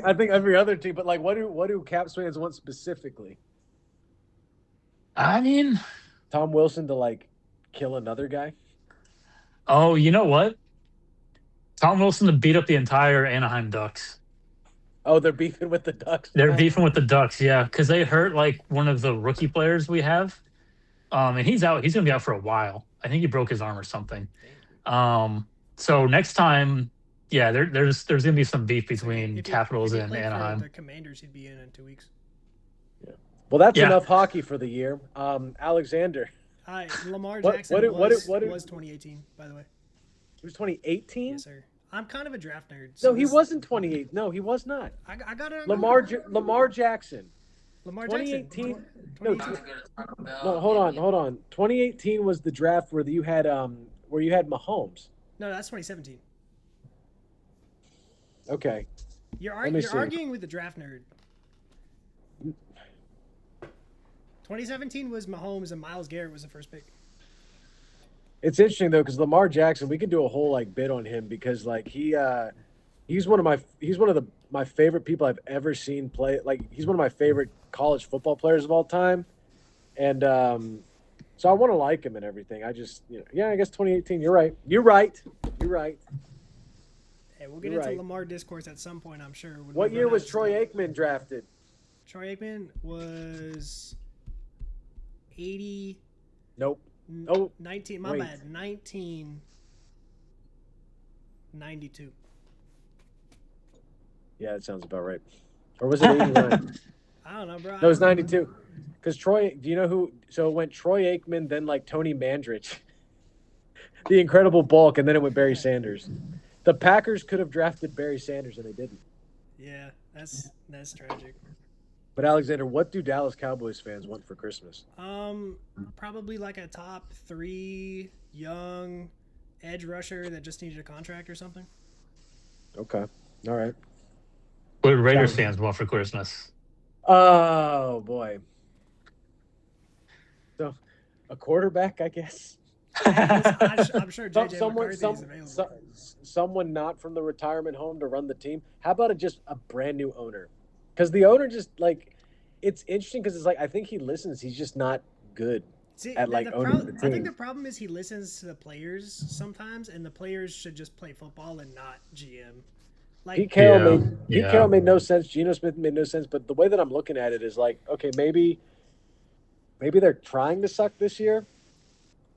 Speaker 3: I think every other team, but like, what do Caps fans want specifically?
Speaker 2: I mean,
Speaker 3: Tom Wilson to like kill another guy?
Speaker 2: oh, you know what? Tom Wilson to beat up the entire Anaheim Ducks.
Speaker 3: Oh, they're beefing with the Ducks.
Speaker 2: They're beefing with the Ducks, yeah, because they hurt like one of the rookie players we have, and he's out. He's gonna be out for a while. I think he broke his arm or something. So next time, yeah, there's gonna be some beef between
Speaker 1: if he-
Speaker 2: Capitals
Speaker 1: if he
Speaker 2: and
Speaker 1: played for
Speaker 2: Anaheim.
Speaker 1: The Commanders, he'd be in 2 weeks.
Speaker 3: Well, that's
Speaker 2: Yeah.
Speaker 3: enough hockey for the year. Alexander,
Speaker 1: Lamar
Speaker 3: What-
Speaker 1: Jackson
Speaker 3: what-
Speaker 1: was
Speaker 3: 2018,
Speaker 1: by the way.
Speaker 3: he was 2018.
Speaker 1: Yes, sir. I'm kind of a draft nerd.
Speaker 3: No, he wasn't 28. No, he was not.
Speaker 1: I got it.
Speaker 3: Lamar Jackson.
Speaker 1: Lamar
Speaker 3: 2018.
Speaker 1: Jackson.
Speaker 3: No,
Speaker 1: 2018.
Speaker 3: no, hold on. 2018 was the draft where you had Mahomes.
Speaker 1: No, that's 2017.
Speaker 3: Okay.
Speaker 1: You're
Speaker 3: Let me see.
Speaker 1: arguing with the draft nerd. 2017 was Mahomes and Myles Garrett was the first pick.
Speaker 3: It's interesting though because Lamar Jackson, we could do a whole like bit on him because like he's one of my favorite people I've ever seen play. Like he's one of my favorite college football players of all time, and so I want to like him and everything. I just I guess 2018. You're right.
Speaker 1: Hey, we'll get
Speaker 3: You're
Speaker 1: into
Speaker 3: right.
Speaker 1: Lamar discourse at some point, I'm sure. when
Speaker 3: What
Speaker 1: we
Speaker 3: year
Speaker 1: run
Speaker 3: was
Speaker 1: out of
Speaker 3: Troy
Speaker 1: stuff.
Speaker 3: Aikman drafted?
Speaker 1: Troy Aikman was 80.
Speaker 3: Nope. Oh,
Speaker 1: 19. My
Speaker 3: wait.
Speaker 1: bad. 1992.
Speaker 3: Yeah, that sounds about right. Or was it 89?
Speaker 1: I don't know, bro.
Speaker 3: No, it was 92. Because Troy, do you know who? So it went Troy Aikman, then like Tony Mandrich, the Incredible Bulk, and then it went Barry Sanders. The Packers could have drafted Barry Sanders and they didn't.
Speaker 1: Yeah, that's tragic.
Speaker 3: But Alexander, what do Dallas Cowboys fans want for Christmas?
Speaker 1: Probably like a top 3 young edge rusher that just needed a contract or something.
Speaker 3: Okay. All right.
Speaker 2: What did Raiders fans want for Christmas?
Speaker 3: Oh boy. So, a quarterback, I guess.
Speaker 1: Hey, listen, I'm sure JJ
Speaker 3: Someone,
Speaker 1: McCarthy is available.
Speaker 3: someone not from the retirement home to run the team. How about just a brand new owner? Because the owner just like, it's interesting because it's like I think he listens. He's just not good
Speaker 1: See,
Speaker 3: at like owning the
Speaker 1: I think the
Speaker 3: team.
Speaker 1: problem is he listens to the players sometimes, and the players should just play football and not GM. Like,
Speaker 3: Pete Carroll
Speaker 2: Yeah.
Speaker 3: made no sense. Geno Smith made no sense. But the way that I'm looking at it is like, okay, maybe they're trying to suck this year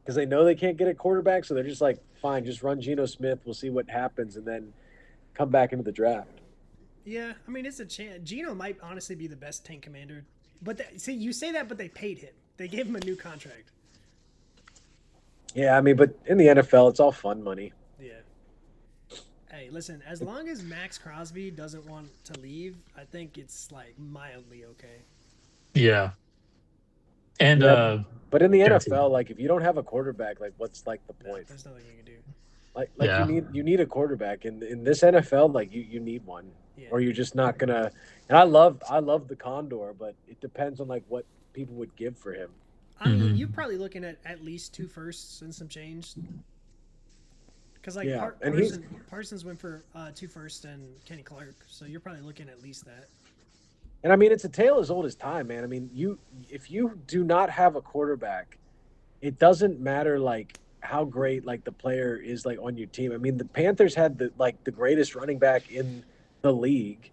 Speaker 3: because they know they can't get a quarterback, so they're just like, fine, just run Geno Smith. We'll see what happens, and then come back into the draft.
Speaker 1: yeah, I mean, it's a chance. Gino might honestly be the best tank commander. But see, you say that, but they paid him. They gave him a new contract.
Speaker 3: Yeah, I mean, but in the NFL, it's all fun money.
Speaker 1: Yeah. Hey, listen, as long as Max Crosby doesn't want to leave, I think it's like mildly okay.
Speaker 2: Yeah. And
Speaker 3: Yeah, but in the
Speaker 2: guaranteed.
Speaker 3: NFL, like if you don't have a quarterback, like what's like the
Speaker 1: No,
Speaker 3: point?
Speaker 1: there's nothing you can do.
Speaker 3: Like
Speaker 2: Yeah.
Speaker 3: you need a quarterback in this NFL, like you need one,
Speaker 1: Yeah.
Speaker 3: or you're just not gonna. And I love the Condor, but it depends on like what people would give for him.
Speaker 1: I mean,
Speaker 2: Mhm.
Speaker 1: you're probably looking at least 2 firsts and some change. Because like
Speaker 3: Yeah, and he's
Speaker 1: Parsons went for 2 firsts and Kenny Clark, so you're probably looking at least that.
Speaker 3: and I mean it's a tale as old as time, man. I mean if you do not have a quarterback, it doesn't matter like how great like the player is like on your team. I mean the Panthers had the greatest running back in the league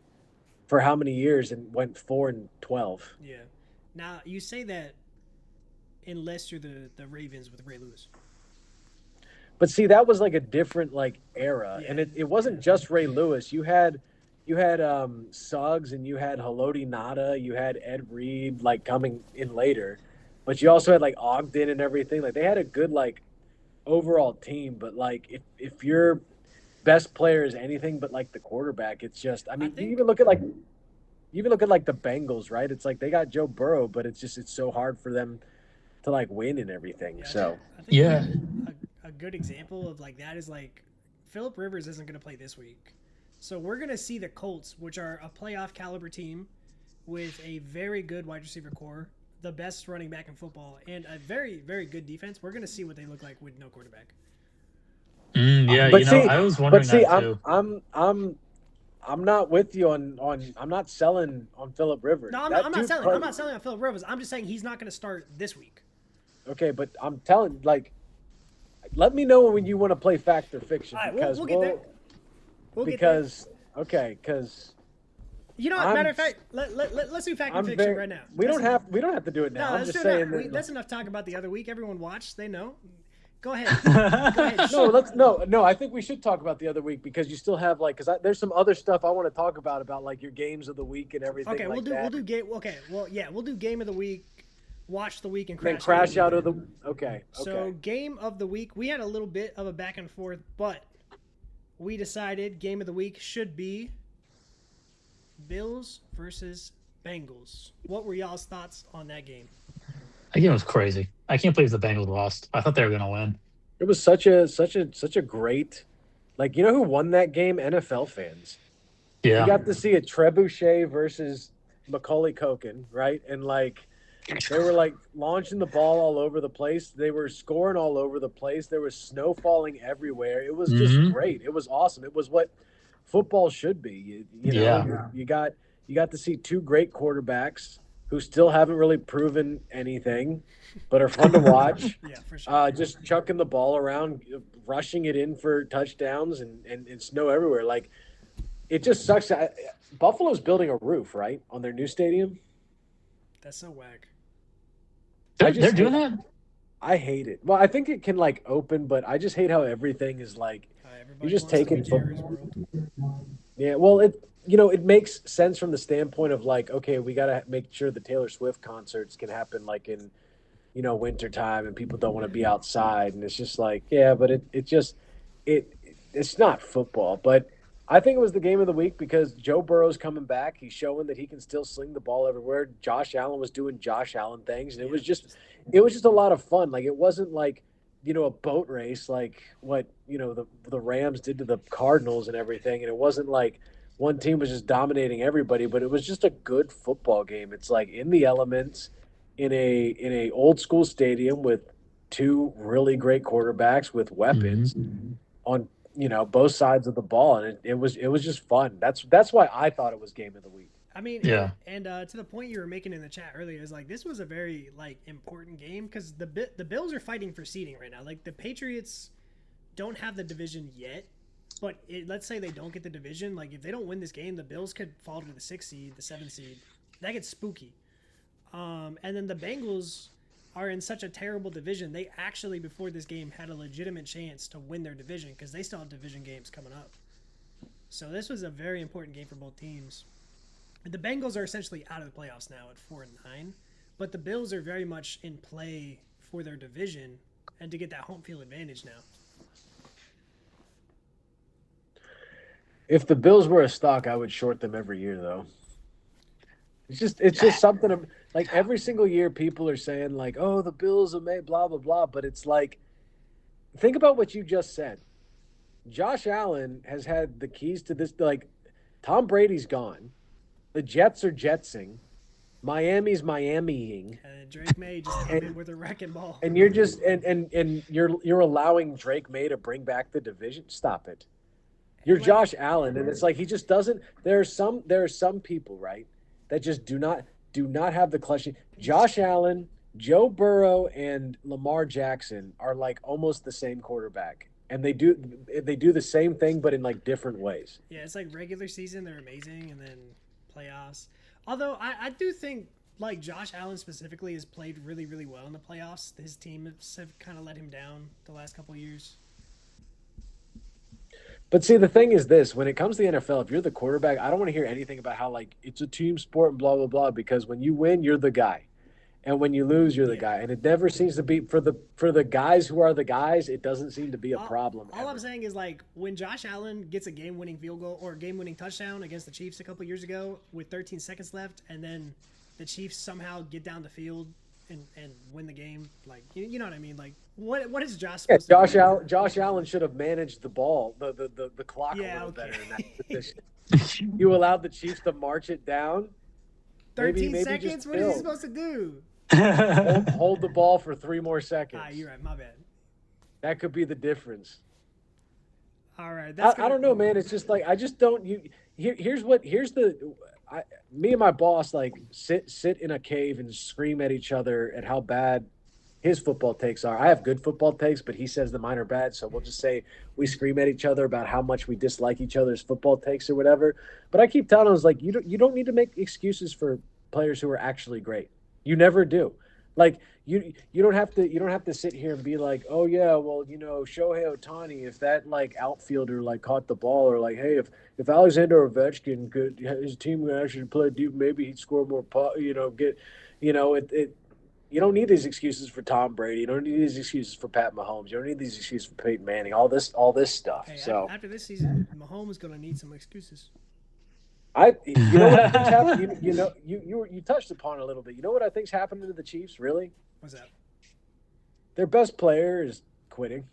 Speaker 3: for how many years and went 4-12.
Speaker 1: Yeah. Now you say that unless you're the Ravens with Ray Lewis.
Speaker 3: But see, that was like a different like era,
Speaker 1: Yeah.
Speaker 3: and it wasn't just Ray Lewis. You had Suggs and you had Haloti Nada, you had Ed Reed like coming in later, but you also had like Ogden and everything. Like they had a good like overall team, but like if your best player is anything but like the quarterback, it's just I mean
Speaker 1: think-
Speaker 3: you even look at like the Bengals, right? It's like they got Joe Burrow, but it's so hard for them to like win and everything.
Speaker 1: Yeah,
Speaker 3: So
Speaker 1: I think
Speaker 2: Yeah.
Speaker 1: a good example of like that is like Phillip Rivers isn't going to play this week. So we're going to see the Colts, which are a playoff caliber team with a very good wide receiver core, the best running back in football, and a very, very good defense. We're going to see what they look like with no quarterback.
Speaker 2: Yeah,
Speaker 3: but
Speaker 2: you know,
Speaker 3: see,
Speaker 2: I was wondering that too.
Speaker 3: I'm not with you on I'm not selling on Phillip Rivers.
Speaker 1: No, I'm not selling. I'm not selling on Phillip Rivers. I'm just saying he's not going to start this week.
Speaker 3: Okay, but I'm telling like, let me know when you want to play fact or fiction
Speaker 1: All right,
Speaker 3: because
Speaker 1: we'll get there. We'll get there.
Speaker 3: because
Speaker 1: You know what? Matter of fact, let's do fact and fiction right now.
Speaker 3: We don't have to do it now.
Speaker 1: No,
Speaker 3: I'm
Speaker 1: let's
Speaker 3: just
Speaker 1: do it
Speaker 3: saying
Speaker 1: now.
Speaker 3: that,
Speaker 1: That's enough talk about the other week. Everyone watched. They know. Go ahead. Go ahead.
Speaker 3: No. I think we should talk about the other week because you still have like there's some other stuff I want to talk about like your games of the week and everything.
Speaker 1: Okay,
Speaker 3: like
Speaker 1: we'll do game. Okay, well, yeah, we'll do game of the week, watch the week, and crash
Speaker 3: out of the. Okay.
Speaker 1: So game of the week, we had a little bit of a back and forth, but we decided game of the week should be Bills versus Bengals. What were y'all's thoughts on that game?
Speaker 2: That game was crazy. I can't believe the Bengals lost. I thought they were gonna win.
Speaker 3: It was such a great, like you know who won that game? NFL fans.
Speaker 2: Yeah.
Speaker 3: You got to see a Trebuchet versus Macaulay Culkin, right? And like they were like launching the ball all over the place. They were scoring all over the place. There was snow falling everywhere. It was just great. It was awesome. It was what football should be. You know, you got to see 2 great quarterbacks who still haven't really proven anything, but are fun to watch.
Speaker 1: Yeah, for sure.
Speaker 3: Just chucking the ball around, rushing it in for touchdowns, and snow everywhere. Like, it just sucks. Buffalo's building a roof, right, on their new stadium.
Speaker 1: That's so whack.
Speaker 2: They're doing that?
Speaker 3: I hate it. Well, I think it can, like, open, but I just hate how everything is, like,
Speaker 1: Everybody
Speaker 3: you're just
Speaker 1: wants to
Speaker 3: taking
Speaker 1: be Jerry's World.
Speaker 3: Yeah, well, it makes sense from the standpoint of like, okay, we got to make sure the Taylor Swift concerts can happen like in, winter time and people don't want to be outside. And it's just like, yeah, but it's not football. But I think it was the game of the week because Joe Burrow's coming back. He's showing that he can still sling the ball everywhere. Josh Allen was doing Josh Allen things. And it was just a lot of fun. Like, it wasn't like a boat race like what the Rams did to the Cardinals and everything, and it wasn't like one team was just dominating everybody, but it was just a good football game. It's like in the elements, in a old school stadium with two really great quarterbacks with weapons on both sides of the ball, and it was just fun. That's why I thought it was game of the week.
Speaker 1: I mean,
Speaker 2: Yeah.
Speaker 1: and to the point you were making in the chat earlier is like this was a very like important game because the Bills are fighting for seeding right now. Like the Patriots don't have the division yet, but let's say they don't get the division. Like if they don't win this game, the Bills could fall to the 6th seed, the 7th seed. That gets spooky. And then the Bengals are in such a terrible division. They actually before this game had a legitimate chance to win their division because they still have division games coming up. So this was a very important game for both teams. The Bengals are essentially out of the playoffs now at 4-9, but the Bills are very much in play for their division and to get that home field advantage now.
Speaker 3: If the Bills were a stock, I would short them every year, though. It's just something like every single year people are saying like, oh, the Bills have made blah blah blah, but it's like, think about what you just said. Josh Allen has had the keys to this. Like, Tom Brady's gone. The Jets are jetsing. Miami's Miamiing.
Speaker 1: Drake May just came in with a wrecking ball.
Speaker 3: And you're just and you're allowing Drake May to bring back the division. Stop it. You're Josh Allen, and it's like he just doesn't. There are some people, right, that just do not have the clutch. Josh Allen, Joe Burrow, and Lamar Jackson are like almost the same quarterback. And they do the same thing, but in like different ways.
Speaker 1: Yeah, it's like regular season, they're amazing, and then playoffs. Although I do think like Josh Allen specifically has played really, really well in the playoffs. His team have kind of let him down the last couple of years.
Speaker 3: But see, the thing is this: when it comes to the NFL, if you're the quarterback, I don't want to hear anything about how like it's a team sport and blah blah blah. Because when you win, you're the guy, and when you lose, you're the guy. And it never seems to be for the guys who are the guys. It doesn't seem to be a problem.
Speaker 1: All I'm saying is like when Josh Allen gets a game-winning field goal or a game-winning touchdown against the Chiefs a couple years ago with 13 seconds left, and then the Chiefs somehow get down the field and win the game, like you know what I mean? Like what is Josh supposed to do?
Speaker 3: Josh Allen should have managed the ball, the clock a little better in that position. You allowed the Chiefs to march it down.
Speaker 1: 13 seconds? What is he supposed to do?
Speaker 3: Hold the ball for 3 more seconds.
Speaker 1: You're right. My bad.
Speaker 3: That could be the difference.
Speaker 1: All right.
Speaker 3: I don't know, man. It's just like I just don't. Me and my boss like sit in a cave and scream at each other at how bad his football takes are. I have good football takes, but he says that mine are bad. So we'll just say we scream at each other about how much we dislike each other's football takes or whatever. But I keep telling him, like, you don't need to make excuses for players who are actually great. You never do. Like you don't have to sit here and be like, oh yeah, well, Shohei Ohtani, if that like outfielder like caught the ball, or like, hey, if Alexander Ovechkin could his team could actually play deep, maybe he'd score more. You don't need these excuses for Tom Brady. You don't need these excuses for Pat Mahomes. You don't need these excuses for Peyton Manning. All this stuff.
Speaker 1: Hey,
Speaker 3: so
Speaker 1: after this season, Mahomes is going to need some excuses.
Speaker 3: What I think's happening? You touched upon it a little bit. You know what I think's happening to the Chiefs? Really?
Speaker 1: What's that?
Speaker 3: Their best player is quitting.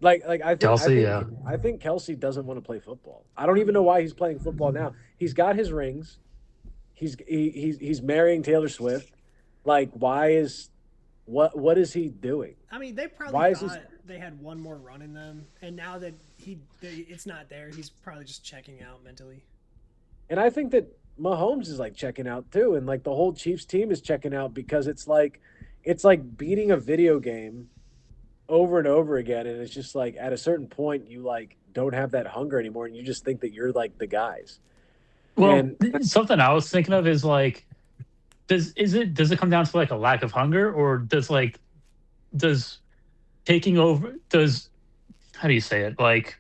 Speaker 3: I think
Speaker 2: Kelce,
Speaker 3: I think Kelce doesn't want to play football. I don't even know why he's playing football now. He's got his rings. He's marrying Taylor Swift. Like, what is he doing?
Speaker 1: I mean, they probably thought they had one more run in them, and now that it's not there, he's probably just checking out mentally.
Speaker 3: And I think that Mahomes is like checking out too, and like the whole Chiefs team is checking out because it's like beating a video game over and over again, and it's just like at a certain point you like don't have that hunger anymore, and you just think that you're like the guys.
Speaker 2: Well, something I was thinking of is like, does it come down to like a lack of hunger, or does taking over, how do you say it, like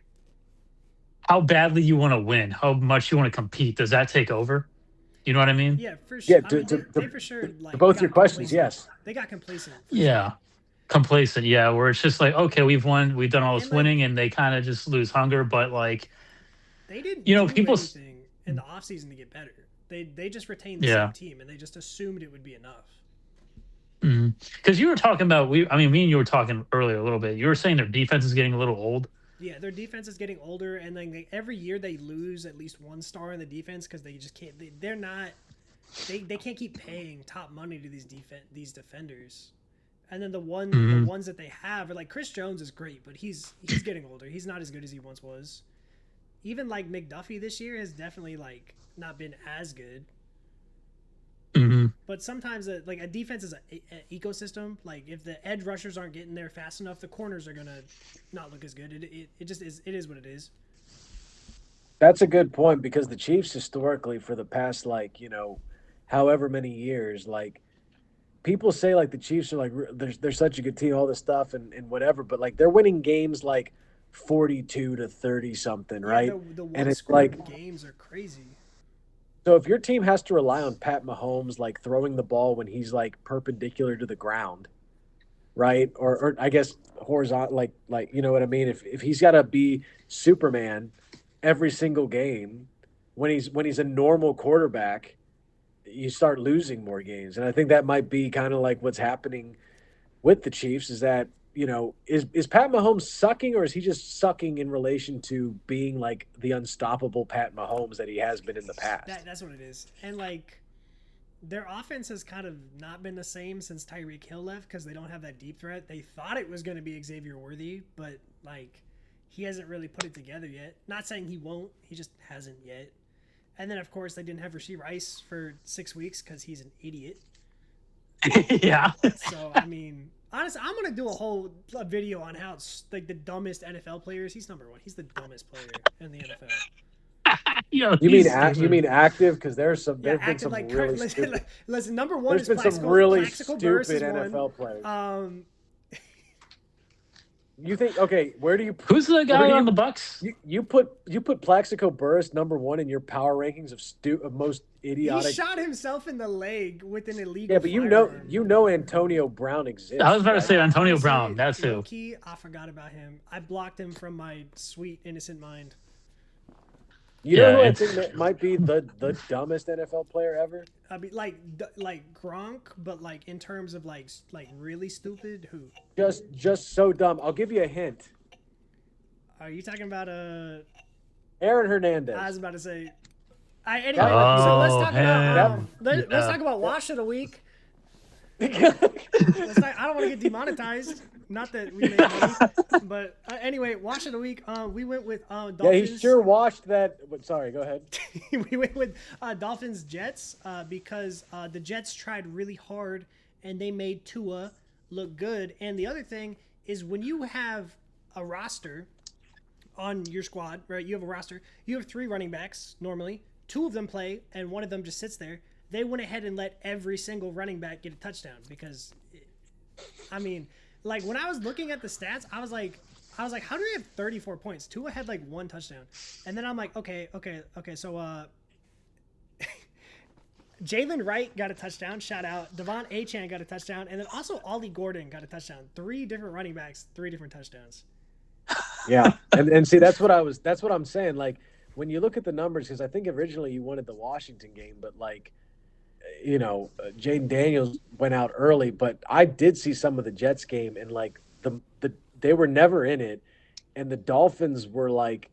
Speaker 2: how badly you want to win, how much you want to compete, does that take over? You know what I mean?
Speaker 1: Yeah, for sure.
Speaker 3: Yeah,
Speaker 1: they for sure. Like,
Speaker 3: both your questions, yes.
Speaker 1: They got complacent.
Speaker 2: Yeah, complacent. Yeah, where it's just like, okay, we've won, we've done all this winning, and they kind of just lose hunger. But like,
Speaker 1: they didn't.
Speaker 2: People
Speaker 1: anything in the offseason to get better. They just retained the same team, and they just assumed it would be enough.
Speaker 2: Because you were talking about me and you were talking earlier a little little bit. You were saying their defense is getting a little old.
Speaker 1: Yeah, their defense is getting older, and then every year they lose at least one star in the defense because they just can't. They're not. They can't keep paying top money to these defenders. And then the ones that they have are like Chris Jones is great, but he's getting older. He's not as good as he once was. Even like McDuffie this year has definitely like not been as good.
Speaker 2: Mm-hmm.
Speaker 1: But sometimes like a defense is an ecosystem. Like if the edge rushers aren't getting there fast enough, the corners are gonna not look as good. It just is. It is what it is.
Speaker 3: That's a good point because the Chiefs historically for the past however many years, like people say like the Chiefs are like they're such a good team, all this stuff and whatever, but like they're winning games like 42-30 something, right?
Speaker 1: The
Speaker 3: and it's like
Speaker 1: games are crazy.
Speaker 3: So if your team has to rely on Pat Mahomes like throwing the ball when he's like perpendicular to the ground, right? Or I guess horizontal, like you know what I mean? If he's got to be Superman every single game when he's a normal quarterback, you start losing more games. And I think that might be kind of like what's happening with the Chiefs is that, is Pat Mahomes sucking or is he just sucking in relation to being like the unstoppable Pat Mahomes that he has been in the past?
Speaker 1: That's what it is. And like their offense has kind of not been the same since Tyreek Hill left because they don't have that deep threat. They thought it was going to be Xavier Worthy, but like he hasn't really put it together yet. Not saying he won't. He just hasn't yet. And then, of course, they didn't have Rashee Rice for 6 weeks because he's an idiot.
Speaker 2: Yeah.
Speaker 1: So, I mean, honestly, I'm going to do a video on how it's like the dumbest NFL players. He's number one. He's the dumbest player in the NFL.
Speaker 3: You mean active? Because there's been some
Speaker 1: like,
Speaker 3: really stupid.
Speaker 1: Listen, number one
Speaker 3: There's
Speaker 1: is
Speaker 3: been some really
Speaker 1: Plaxico
Speaker 3: stupid
Speaker 1: Burress is
Speaker 3: NFL
Speaker 1: one.
Speaker 3: players. You think where do you put,
Speaker 2: who's the guy on the Bucks?
Speaker 3: You put Plaxico Burress number one in your power rankings of most idiotic.
Speaker 1: He shot himself in the leg with an illegal.
Speaker 3: Yeah, but you know Antonio Brown exists.
Speaker 2: I was about to say Antonio
Speaker 1: Honestly,
Speaker 2: Brown. That's who.
Speaker 1: Low-key, I forgot about him. I blocked him from my sweet innocent mind.
Speaker 3: You know who I think that might be the dumbest NFL player ever?
Speaker 1: I mean, like Gronk, but like in terms of like really stupid. Who?
Speaker 3: Just so dumb. I'll give you a hint.
Speaker 1: Are you talking about
Speaker 3: Aaron Hernandez?
Speaker 1: I was about to say. Anyway, so let's talk about let's talk about Wash of the Week. I don't want to get demonetized. Not that we made money, but anyway, Wash of the Week. We went with Dolphins.
Speaker 3: Yeah, he sure washed that. Sorry, go ahead.
Speaker 1: We went with Dolphins Jets because the Jets tried really hard and they made Tua look good. And the other thing is when you have a roster on your squad, right? You have a roster. You have 3 running backs normally. 2 of them play, and 1 of them just sits there. They went ahead and let every single running back get a touchdown because, I mean, like when I was looking at the stats, I was like, how do we have 34 points? Tua had like 1 touchdown, and then I'm like, okay. So, Jalen Wright got a touchdown. Shout out. Devon Achane got a touchdown, and then also Ollie Gordon got a touchdown. 3 different running backs, 3 different touchdowns.
Speaker 3: Yeah, and see that's what I'm saying. Like when you look at the numbers, because I think originally you wanted the Washington game, but like. Jaden Daniels went out early, but I did see some of the Jets game, and like they were never in it, and the Dolphins were like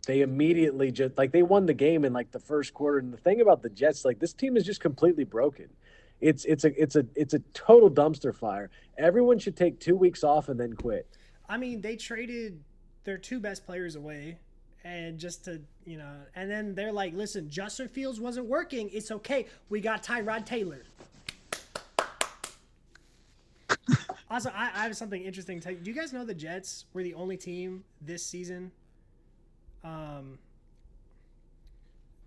Speaker 3: they immediately just like they won the game in like the first quarter. And the thing about the Jets, like this team is just completely broken. It's a total dumpster fire. Everyone should take 2 weeks off and then quit.
Speaker 1: I mean, they traded their 2 best players away. And just to, and then they're like, listen, Justin Fields wasn't working. It's okay. We got Tyrod Taylor. Also, I have something interesting to tell you. Do you guys know the Jets were the only team this season that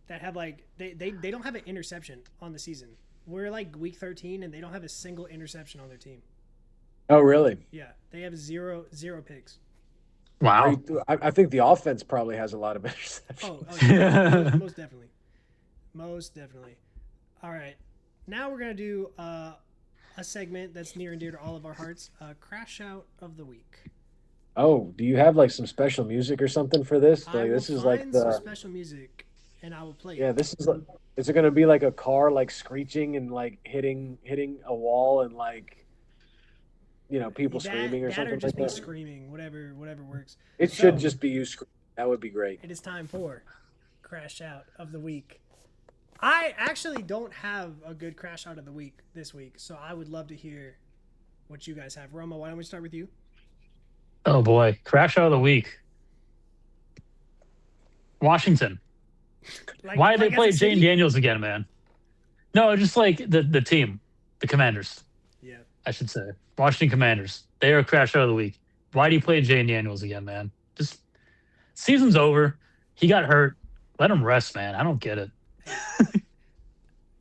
Speaker 1: have like, they don't have an interception on the season. We're like week 13 and they don't have a single interception on their team.
Speaker 3: Oh, really?
Speaker 1: Yeah. They have zero picks.
Speaker 2: Wow.
Speaker 3: I think the offense probably has a lot of interceptions.
Speaker 1: Oh yeah. Most definitely. All right. Now we're going to do a segment that's near and dear to all of our hearts, Crashout of the Week.
Speaker 3: Oh, do you have like some special music or something for this? Like this is like
Speaker 1: some special music and I will play it.
Speaker 3: Yeah, this is like, is it going to be like a car like screeching and like hitting a wall and like people screaming or something
Speaker 1: just
Speaker 3: like
Speaker 1: be
Speaker 3: that.
Speaker 1: screaming, whatever works.
Speaker 3: It should just be you screaming. That would be great.
Speaker 1: It is time for Crash Out of the Week. I actually don't have a good Crash Out of the Week this week, so I would love to hear what you guys have. Roma, why don't we start with you?
Speaker 2: Oh boy, crash out of the week. Washington. Why did they play Jane Daniels again, man? No, just like the team, the Commanders.
Speaker 1: Yeah,
Speaker 2: I should say Washington Commanders. They are a crash out of the week. Why do you play Jane Daniels again, man? Just season's over. He got hurt. Let him rest, man. I don't get it.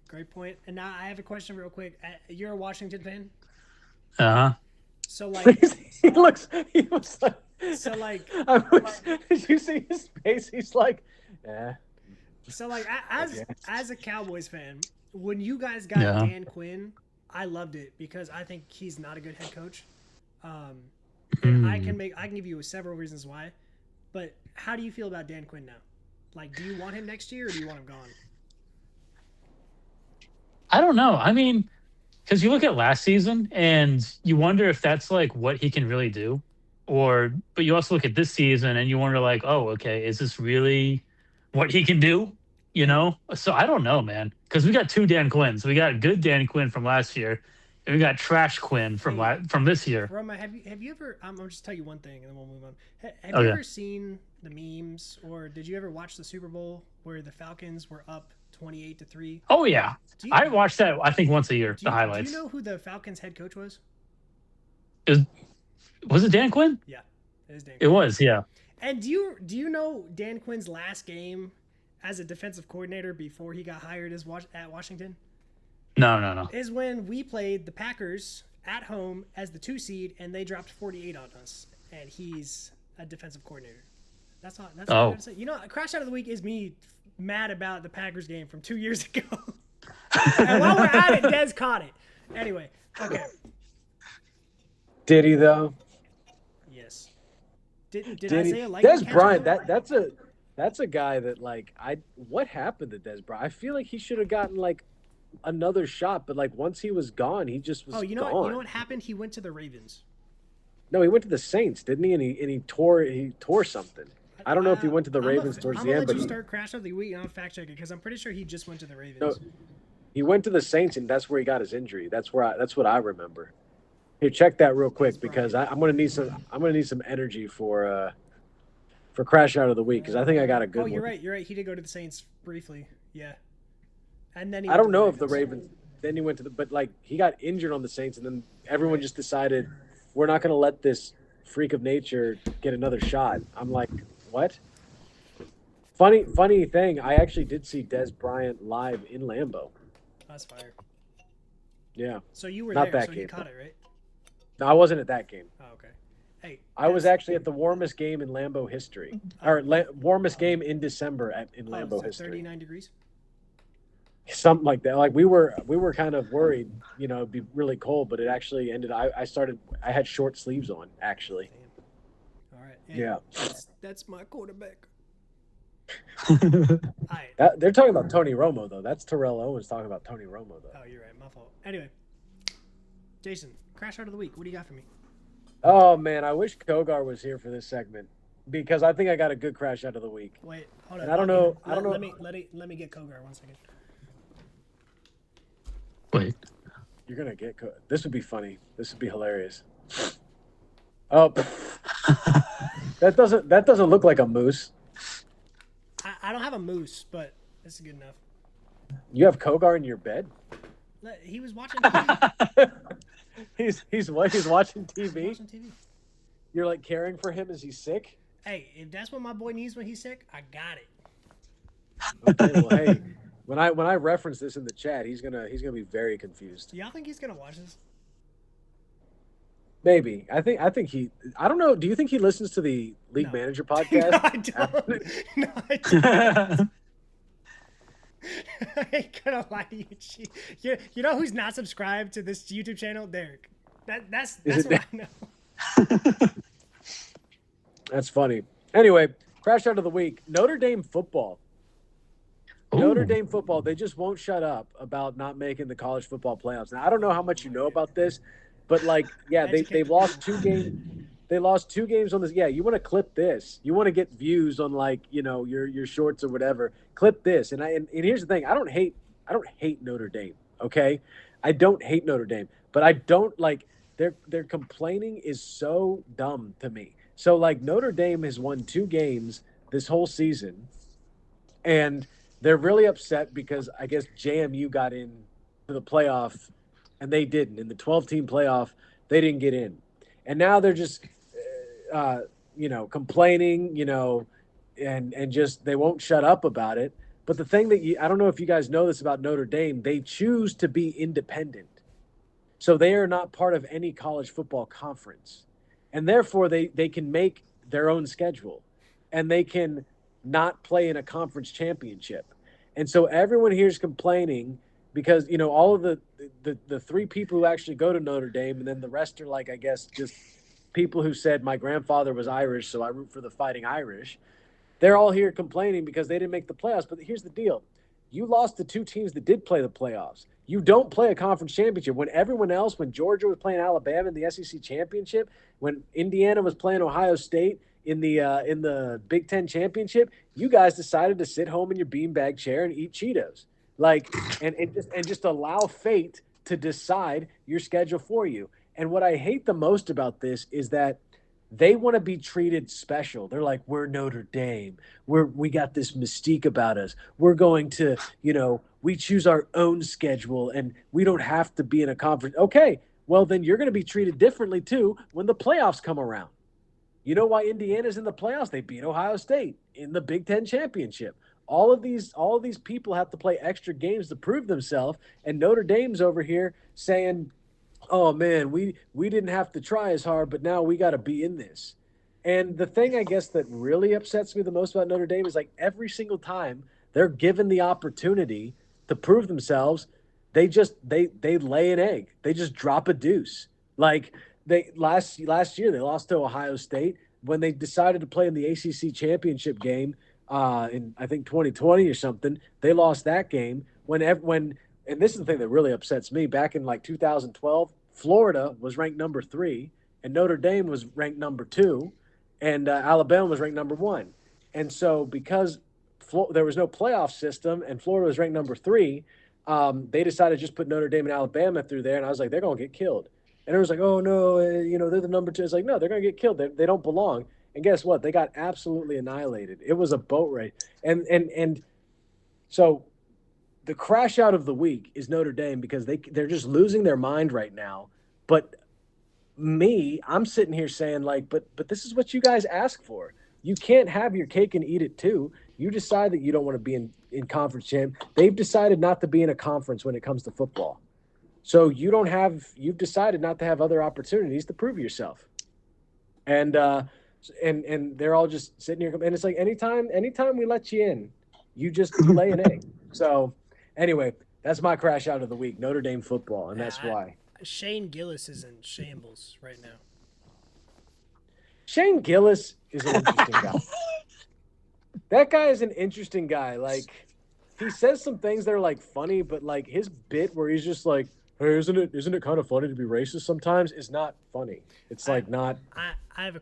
Speaker 1: Great point. And now I have a question real quick. You're a Washington fan?
Speaker 2: Uh-huh.
Speaker 1: So like
Speaker 3: he was like
Speaker 1: so like
Speaker 3: did you see his face? He's like, yeah.
Speaker 1: So like as a Cowboys fan, when you guys got Dan Quinn, I loved it because I think he's not a good head coach. And I can give you several reasons why. But how do you feel about Dan Quinn now? Like, do you want him next year or do you want him gone?
Speaker 2: I don't know. I mean, because you look at last season and you wonder if that's like what he can really do, but you also look at this season and you wonder like, oh, okay, is this really what he can do? You know? So I don't know, man. Because we got two Dan Quinns. We got good Dan Quinn from last year, and we got trash Quinn from this year.
Speaker 1: Roma, have you ever? I'm just tell you one thing, and then we'll move on. Have you ever seen the memes, or did you ever watch the Super Bowl where the Falcons were up 28-3?
Speaker 2: Oh yeah, I watched that. I think once a year. The highlights.
Speaker 1: Do you know who the Falcons head coach was?
Speaker 2: Was it Dan Quinn?
Speaker 1: Yeah, it is Dan
Speaker 2: Quinn. It was, yeah.
Speaker 1: And do you know Dan Quinn's last game as a defensive coordinator before he got hired at Washington?
Speaker 2: No.
Speaker 1: Is when we played the Packers at home as the 2 seed, and they dropped 48 on us, and he's a defensive coordinator. That's all I gotta say. You know, Crash Out of the Week is me mad about the Packers game from 2 years ago. And while we're at it, Dez caught it. Anyway, okay.
Speaker 3: Did he though?
Speaker 1: Yes. Did Isaiah like
Speaker 3: Dez Bryant? That's a guy that like what happened to Dez Bryant? I feel like he should have gotten like another shot, but like once he was gone, he just was.
Speaker 1: Oh, you know
Speaker 3: gone.
Speaker 1: You know what happened? He went to the Ravens.
Speaker 3: No, he went to the Saints, didn't he? And he tore something. I don't know if he went to the Ravens towards the end, but
Speaker 1: I'm gonna let you start Crash of the Week, and I'll fact check it because I'm pretty sure he just went to the Ravens.
Speaker 3: No, he went to the Saints, and that's where he got his injury. That's what I remember. Here, check that real quick because I'm gonna need some energy for Crash Out of the Week because I think I got a good one.
Speaker 1: Oh, you're right. He did go to the Saints briefly. Yeah. And then
Speaker 3: I don't know if the Ravens. Then he went to but like he got injured on the Saints, and then everyone just decided we're not going to let this freak of nature get another shot. I'm like, what? Funny thing, I actually did see Dez Bryant live in Lambeau.
Speaker 1: That's fire.
Speaker 3: Yeah.
Speaker 1: So you were
Speaker 3: not
Speaker 1: there,
Speaker 3: that
Speaker 1: so
Speaker 3: game.
Speaker 1: you caught it, right?
Speaker 3: No, I wasn't at that game.
Speaker 1: Oh, okay. Hey,
Speaker 3: I was actually at the warmest game in Lambeau history, or warmest game in December in Lambeau history.
Speaker 1: 39 degrees.
Speaker 3: Something like that. Like we were kind of worried, it'd be really cold, but it actually ended. I had short sleeves on actually.
Speaker 1: Damn. All right.
Speaker 3: Hey, yeah.
Speaker 1: That's my quarterback.
Speaker 3: They're talking about Tony Romo though. That's Terrell Owens talking about Tony Romo though.
Speaker 1: Oh, you're right. My fault. Anyway, Jason, Crash Out of the Week. What do you got for me?
Speaker 3: Oh man, I wish Kogar was here for this segment because I think I got a good Crash Out of the Week.
Speaker 1: Wait, hold on.
Speaker 3: And I don't know.
Speaker 1: Let me get Kogar 1 second.
Speaker 2: Wait.
Speaker 3: You're gonna get this would be funny. This would be hilarious. Oh, that doesn't look like a moose.
Speaker 1: I don't have a moose, but this is good enough.
Speaker 3: You have Kogar in your bed?
Speaker 1: He was watching TV.
Speaker 3: He's what? He's watching TV?
Speaker 1: Watching TV.
Speaker 3: You're like caring for him as he's sick?
Speaker 1: Hey, if that's what my boy needs when he's sick, I got it.
Speaker 3: Okay, well, hey, when I reference this in the chat, he's gonna be very confused.
Speaker 1: Do y'all think he's gonna watch this?
Speaker 3: Maybe. I think he. I don't know. Do you think he listens to the League Manager podcast?
Speaker 1: No, I don't. I ain't gonna lie to you. You know who's not subscribed to this YouTube channel? Derek. That's what I know.
Speaker 3: That's funny. Anyway, Crash Out of the Week. Notre Dame football.
Speaker 2: Ooh.
Speaker 3: Notre Dame football. They just won't shut up about not making the college football playoffs. Now I don't know how much you know about this, But like, yeah,
Speaker 1: Educate
Speaker 3: they've
Speaker 1: the
Speaker 3: lost
Speaker 1: people.
Speaker 3: 2 games. They lost 2 games on this. Yeah, you want to clip this. You want to get views on like your shorts or whatever. Clip this. And here's the thing. I don't hate Notre Dame. Okay, I don't hate Notre Dame, but I don't like their complaining is so dumb to me. So like Notre Dame has won 2 games this whole season, and they're really upset because I guess JMU got in to the playoff and they didn't. In the 12-team playoff, they didn't get in. And now they're just complaining, and just they won't shut up about it. But the thing that I don't know if you guys know this about Notre Dame, they choose to be independent. So they are not part of any college football conference. And therefore they can make their own schedule and they can not play in a conference championship. And so everyone here is complaining because, all of the 3 people who actually go to Notre Dame, and then the rest are like, I guess, just people who said my grandfather was Irish, so I root for the Fighting Irish. They're all here complaining because they didn't make the playoffs. But here's the deal. You lost the 2 teams that did play the playoffs. You don't play a conference championship. When everyone else, when Georgia was playing Alabama in the SEC championship, when Indiana was playing Ohio State in the Big Ten championship, you guys decided to sit home in your beanbag chair and eat Cheetos. Like, and just allow fate to decide your schedule for you. And what I hate the most about this is that they want to be treated special. They're like, we're Notre Dame. We got this mystique about us. We're going to, we choose our own schedule and we don't have to be in a conference. Okay, well, then you're going to be treated differently too when the playoffs come around. You know why Indiana's in the playoffs? They beat Ohio State in the Big Ten championship. All of these people have to play extra games to prove themselves, and Notre Dame's over here saying, oh man, we didn't have to try as hard, but now we got to be in this. And the thing I guess that really upsets me the most about Notre Dame is like every single time they're given the opportunity to prove themselves, they lay an egg. They just drop a deuce. Like they last year they lost to Ohio State when they decided to play in the ACC championship game in I think 2020 or something. They lost that game when and this is the thing that really upsets me. Back in like 2012, Florida was ranked number 3, and Notre Dame was ranked number 2, and Alabama was ranked number 1. And so because there was no playoff system and Florida was ranked number 3, they decided to just put Notre Dame and Alabama through there. And I was like, they're going to get killed. And it was like, oh, no, they're the number 2. It's like, no, they're going to get killed. They don't belong. And guess what? They got absolutely annihilated. It was a boat race. And so the crash out of the week is Notre Dame because they're just losing their mind right now. But I'm sitting here saying like, but this is what you guys ask for. You can't have your cake and eat it too. You decide that you don't want to be in conference champ. They've decided not to be in a conference when it comes to football. So you've decided not to have other opportunities to prove yourself. And they're all just sitting here. And it's like, anytime we let you in, you lay an egg. So anyway, that's my crash out of the week, Notre Dame football. And that's why.
Speaker 1: Shane Gillis is in shambles right now.
Speaker 3: Shane Gillis is an interesting guy. That guy is an interesting guy. Like, he says some things that are like funny, but like his bit where he's just like, hey, isn't it kind of funny to be racist sometimes? Is not funny. It's like not.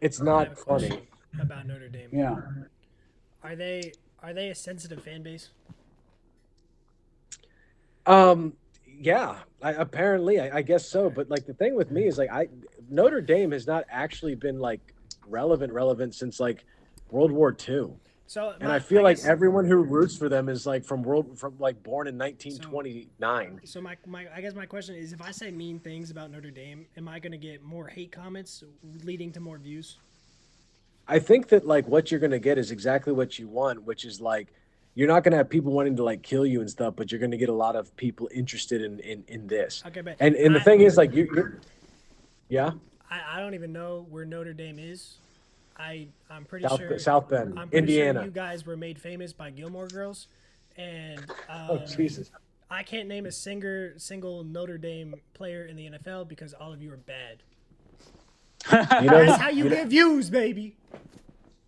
Speaker 3: It's not funny
Speaker 1: about Notre Dame.
Speaker 3: Yeah.
Speaker 1: Are they a sensitive fan base?
Speaker 3: Yeah. Apparently, I guess so. But like the thing with me is like Notre Dame has not actually been like relevant since like World War II.
Speaker 1: So,
Speaker 3: and I feel like everyone who roots for them is like from born in 1929.
Speaker 1: So I guess my question is, if I say mean things about Notre Dame, am I going to get more hate comments leading to more views?
Speaker 3: I think that like what you're going to get is exactly what you want, which is like you're not going to have people wanting to like kill you and stuff, but you're going to get a lot of people interested in this.
Speaker 1: Okay, but
Speaker 3: and the thing is like you're yeah.
Speaker 1: I don't even know where Notre Dame is. I'm pretty sure
Speaker 3: South Bend,
Speaker 1: I'm pretty
Speaker 3: Indiana.
Speaker 1: Sure you guys were made famous by Gilmore Girls, and
Speaker 3: oh Jesus,
Speaker 1: I can't name a single Notre Dame player in the NFL because all of you are bad. That's how you get views, baby.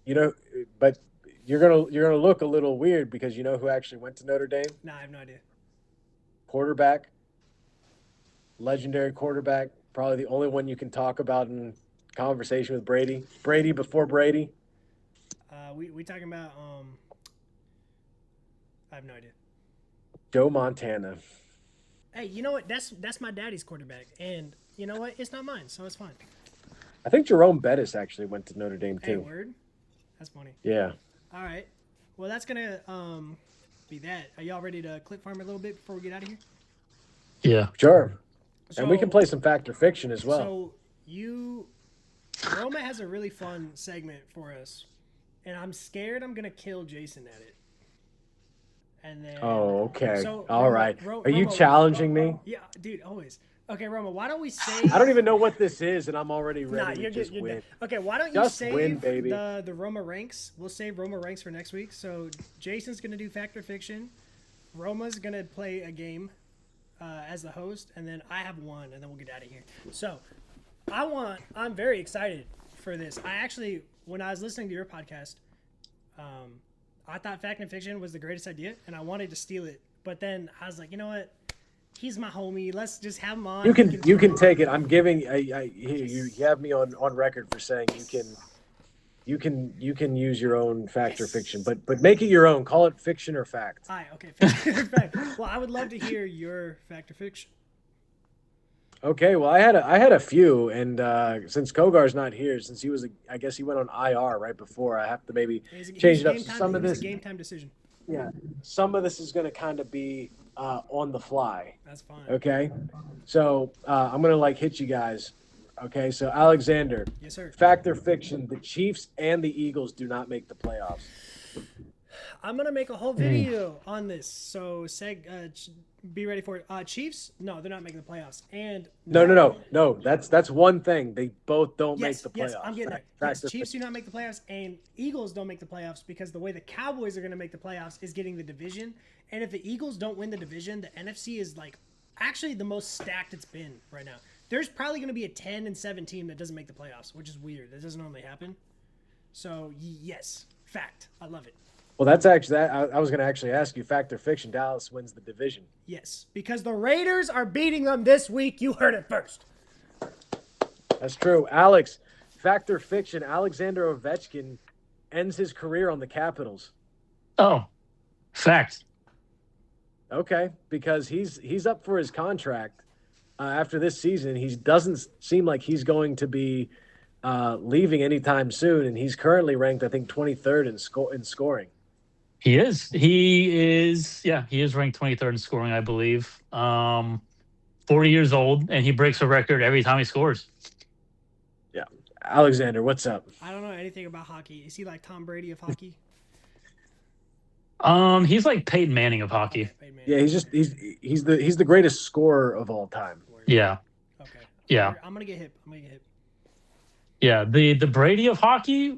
Speaker 3: But you're gonna look a little weird because you know who actually went to Notre Dame?
Speaker 1: Nah, I have no idea.
Speaker 3: Legendary quarterback, Probably the only one you can talk about in conversation with Brady. Brady before Brady.
Speaker 1: We talking about I have no idea.
Speaker 3: Joe Montana.
Speaker 1: Hey, you know what? That's my daddy's quarterback, and you know what? It's not mine, so it's fine.
Speaker 3: I think Jerome Bettis actually went to Notre Dame
Speaker 1: Hey,
Speaker 3: too.
Speaker 1: word. That's funny.
Speaker 3: Yeah.
Speaker 1: All right. Well, that's gonna be that. Are y'all ready to clip farm a little bit before we get out of here?
Speaker 2: Yeah.
Speaker 3: Sure.
Speaker 1: So,
Speaker 3: And we can play some fact or fiction as well.
Speaker 1: So Roma has a really fun segment for us, and I'm scared I'm gonna kill Jason at it. And then.
Speaker 3: Oh, okay.
Speaker 1: So,
Speaker 3: All
Speaker 1: Roma,
Speaker 3: right. Are you challenging me?
Speaker 1: Yeah, dude, always. Okay, Roma, why don't we save...
Speaker 3: I don't even know what this is, and I'm already ready
Speaker 1: Nah,
Speaker 3: to
Speaker 1: you're
Speaker 3: just
Speaker 1: good. You're
Speaker 3: win.
Speaker 1: good. Okay, why don't you
Speaker 3: Just
Speaker 1: save
Speaker 3: win, baby.
Speaker 1: the Roma ranks? We'll save Roma ranks for next week. So Jason's gonna do fact or fiction. Roma's gonna play a game as the host, and then I have one, and then we'll get out of here. So I'm very excited for this. I actually, when I was listening to your podcast, I thought fact and fiction was the greatest idea, and I wanted to steal it. But then I was like, you know what? He's my homie. Let's just have him on.
Speaker 3: You can take it. I'm giving. You have me on record for saying you can use your own fact or fiction, but make it your own. Call it fiction or fact.
Speaker 1: All right, okay. Fact. Well, I would love to hear your fact or fiction.
Speaker 3: Okay, well, I had a few, and since Kogar's not here, since I guess he went on IR right before, I have to maybe change it up. Some of this
Speaker 1: a game time decision.
Speaker 3: Yeah, some of this is going to kind of be on the fly.
Speaker 1: That's fine.
Speaker 3: Okay, so I'm going to hit you guys. Okay, so Alexander.
Speaker 1: Yes, sir.
Speaker 3: Fact or fiction? The Chiefs and the Eagles do not make the playoffs.
Speaker 1: I'm gonna make a whole video on this, so be ready for it. Chiefs? No, they're not making the playoffs. And
Speaker 3: no. That's one thing. They both don't make the playoffs.
Speaker 1: Yes, I'm getting there. Yes, Chiefs do not make the playoffs, and Eagles don't make the playoffs because the way the Cowboys are gonna make the playoffs is getting the division. And if the Eagles don't win the division, the NFC is actually the most stacked it's been right now. There's probably gonna be a 10-7 team that doesn't make the playoffs, which is weird. That doesn't normally happen. So yes, fact. I love it.
Speaker 3: Well, that's actually that. I was going to actually ask you, fact or fiction? Dallas wins the division.
Speaker 1: Yes, because the Raiders are beating them this week. You heard it first.
Speaker 3: That's true. Alex, fact or fiction? Alexander Ovechkin ends his career on the Capitals.
Speaker 2: Oh, fact.
Speaker 3: Okay, because he's up for his contract after this season. He doesn't seem like he's going to be leaving anytime soon, and he's currently ranked, I think, 23rd in scoring.
Speaker 2: He is. He is ranked 23rd in scoring, I believe. 40 years old, and he breaks a record every time he scores.
Speaker 3: Yeah. Alexander, what's up?
Speaker 1: I don't know anything about hockey. Is he like Tom Brady of hockey?
Speaker 2: He's like Peyton Manning of hockey.
Speaker 1: Okay, Manning.
Speaker 3: Yeah, he's the greatest scorer of all time.
Speaker 2: Yeah.
Speaker 1: Okay.
Speaker 2: Yeah.
Speaker 1: I'm gonna get hit.
Speaker 2: Yeah, the Brady of hockey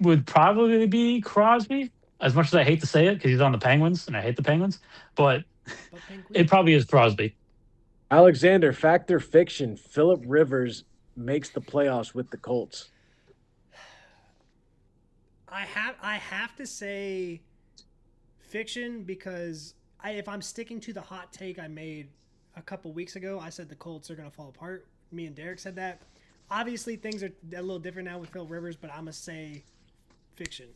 Speaker 2: would probably be Crosby. As much as I hate to say it, because he's on the Penguins, and I hate the Penguins, but it probably is Crosby.
Speaker 3: Alexander, fact or fiction? Phillip Rivers makes the playoffs with the Colts.
Speaker 1: I have to say fiction because if I'm sticking to the hot take I made a couple weeks ago, I said the Colts are gonna fall apart. Me and Derek said that. Obviously, things are a little different now with Phil Rivers, but I'm gonna say fiction.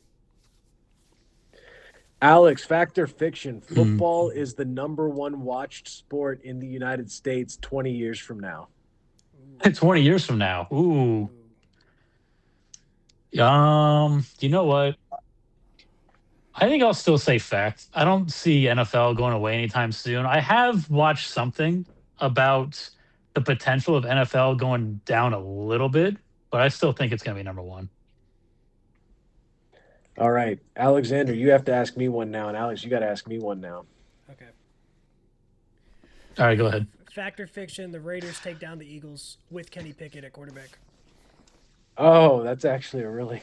Speaker 3: Alex, fact or fiction? Football is the #1 watched sport in the United States 20 years from now.
Speaker 2: 20 years from now. Ooh. You know what? I think I'll still say fact. I don't see NFL going away anytime soon. I have watched something about the potential of NFL going down a little bit, but I still think it's going to be #1.
Speaker 3: All right, Alexander, you have to ask me one now, and Alex, you got to ask me one now.
Speaker 1: Okay.
Speaker 2: All right, go ahead.
Speaker 1: Fact or fiction? The Raiders take down the Eagles with Kenny Pickett at quarterback.
Speaker 3: Oh, that's actually a really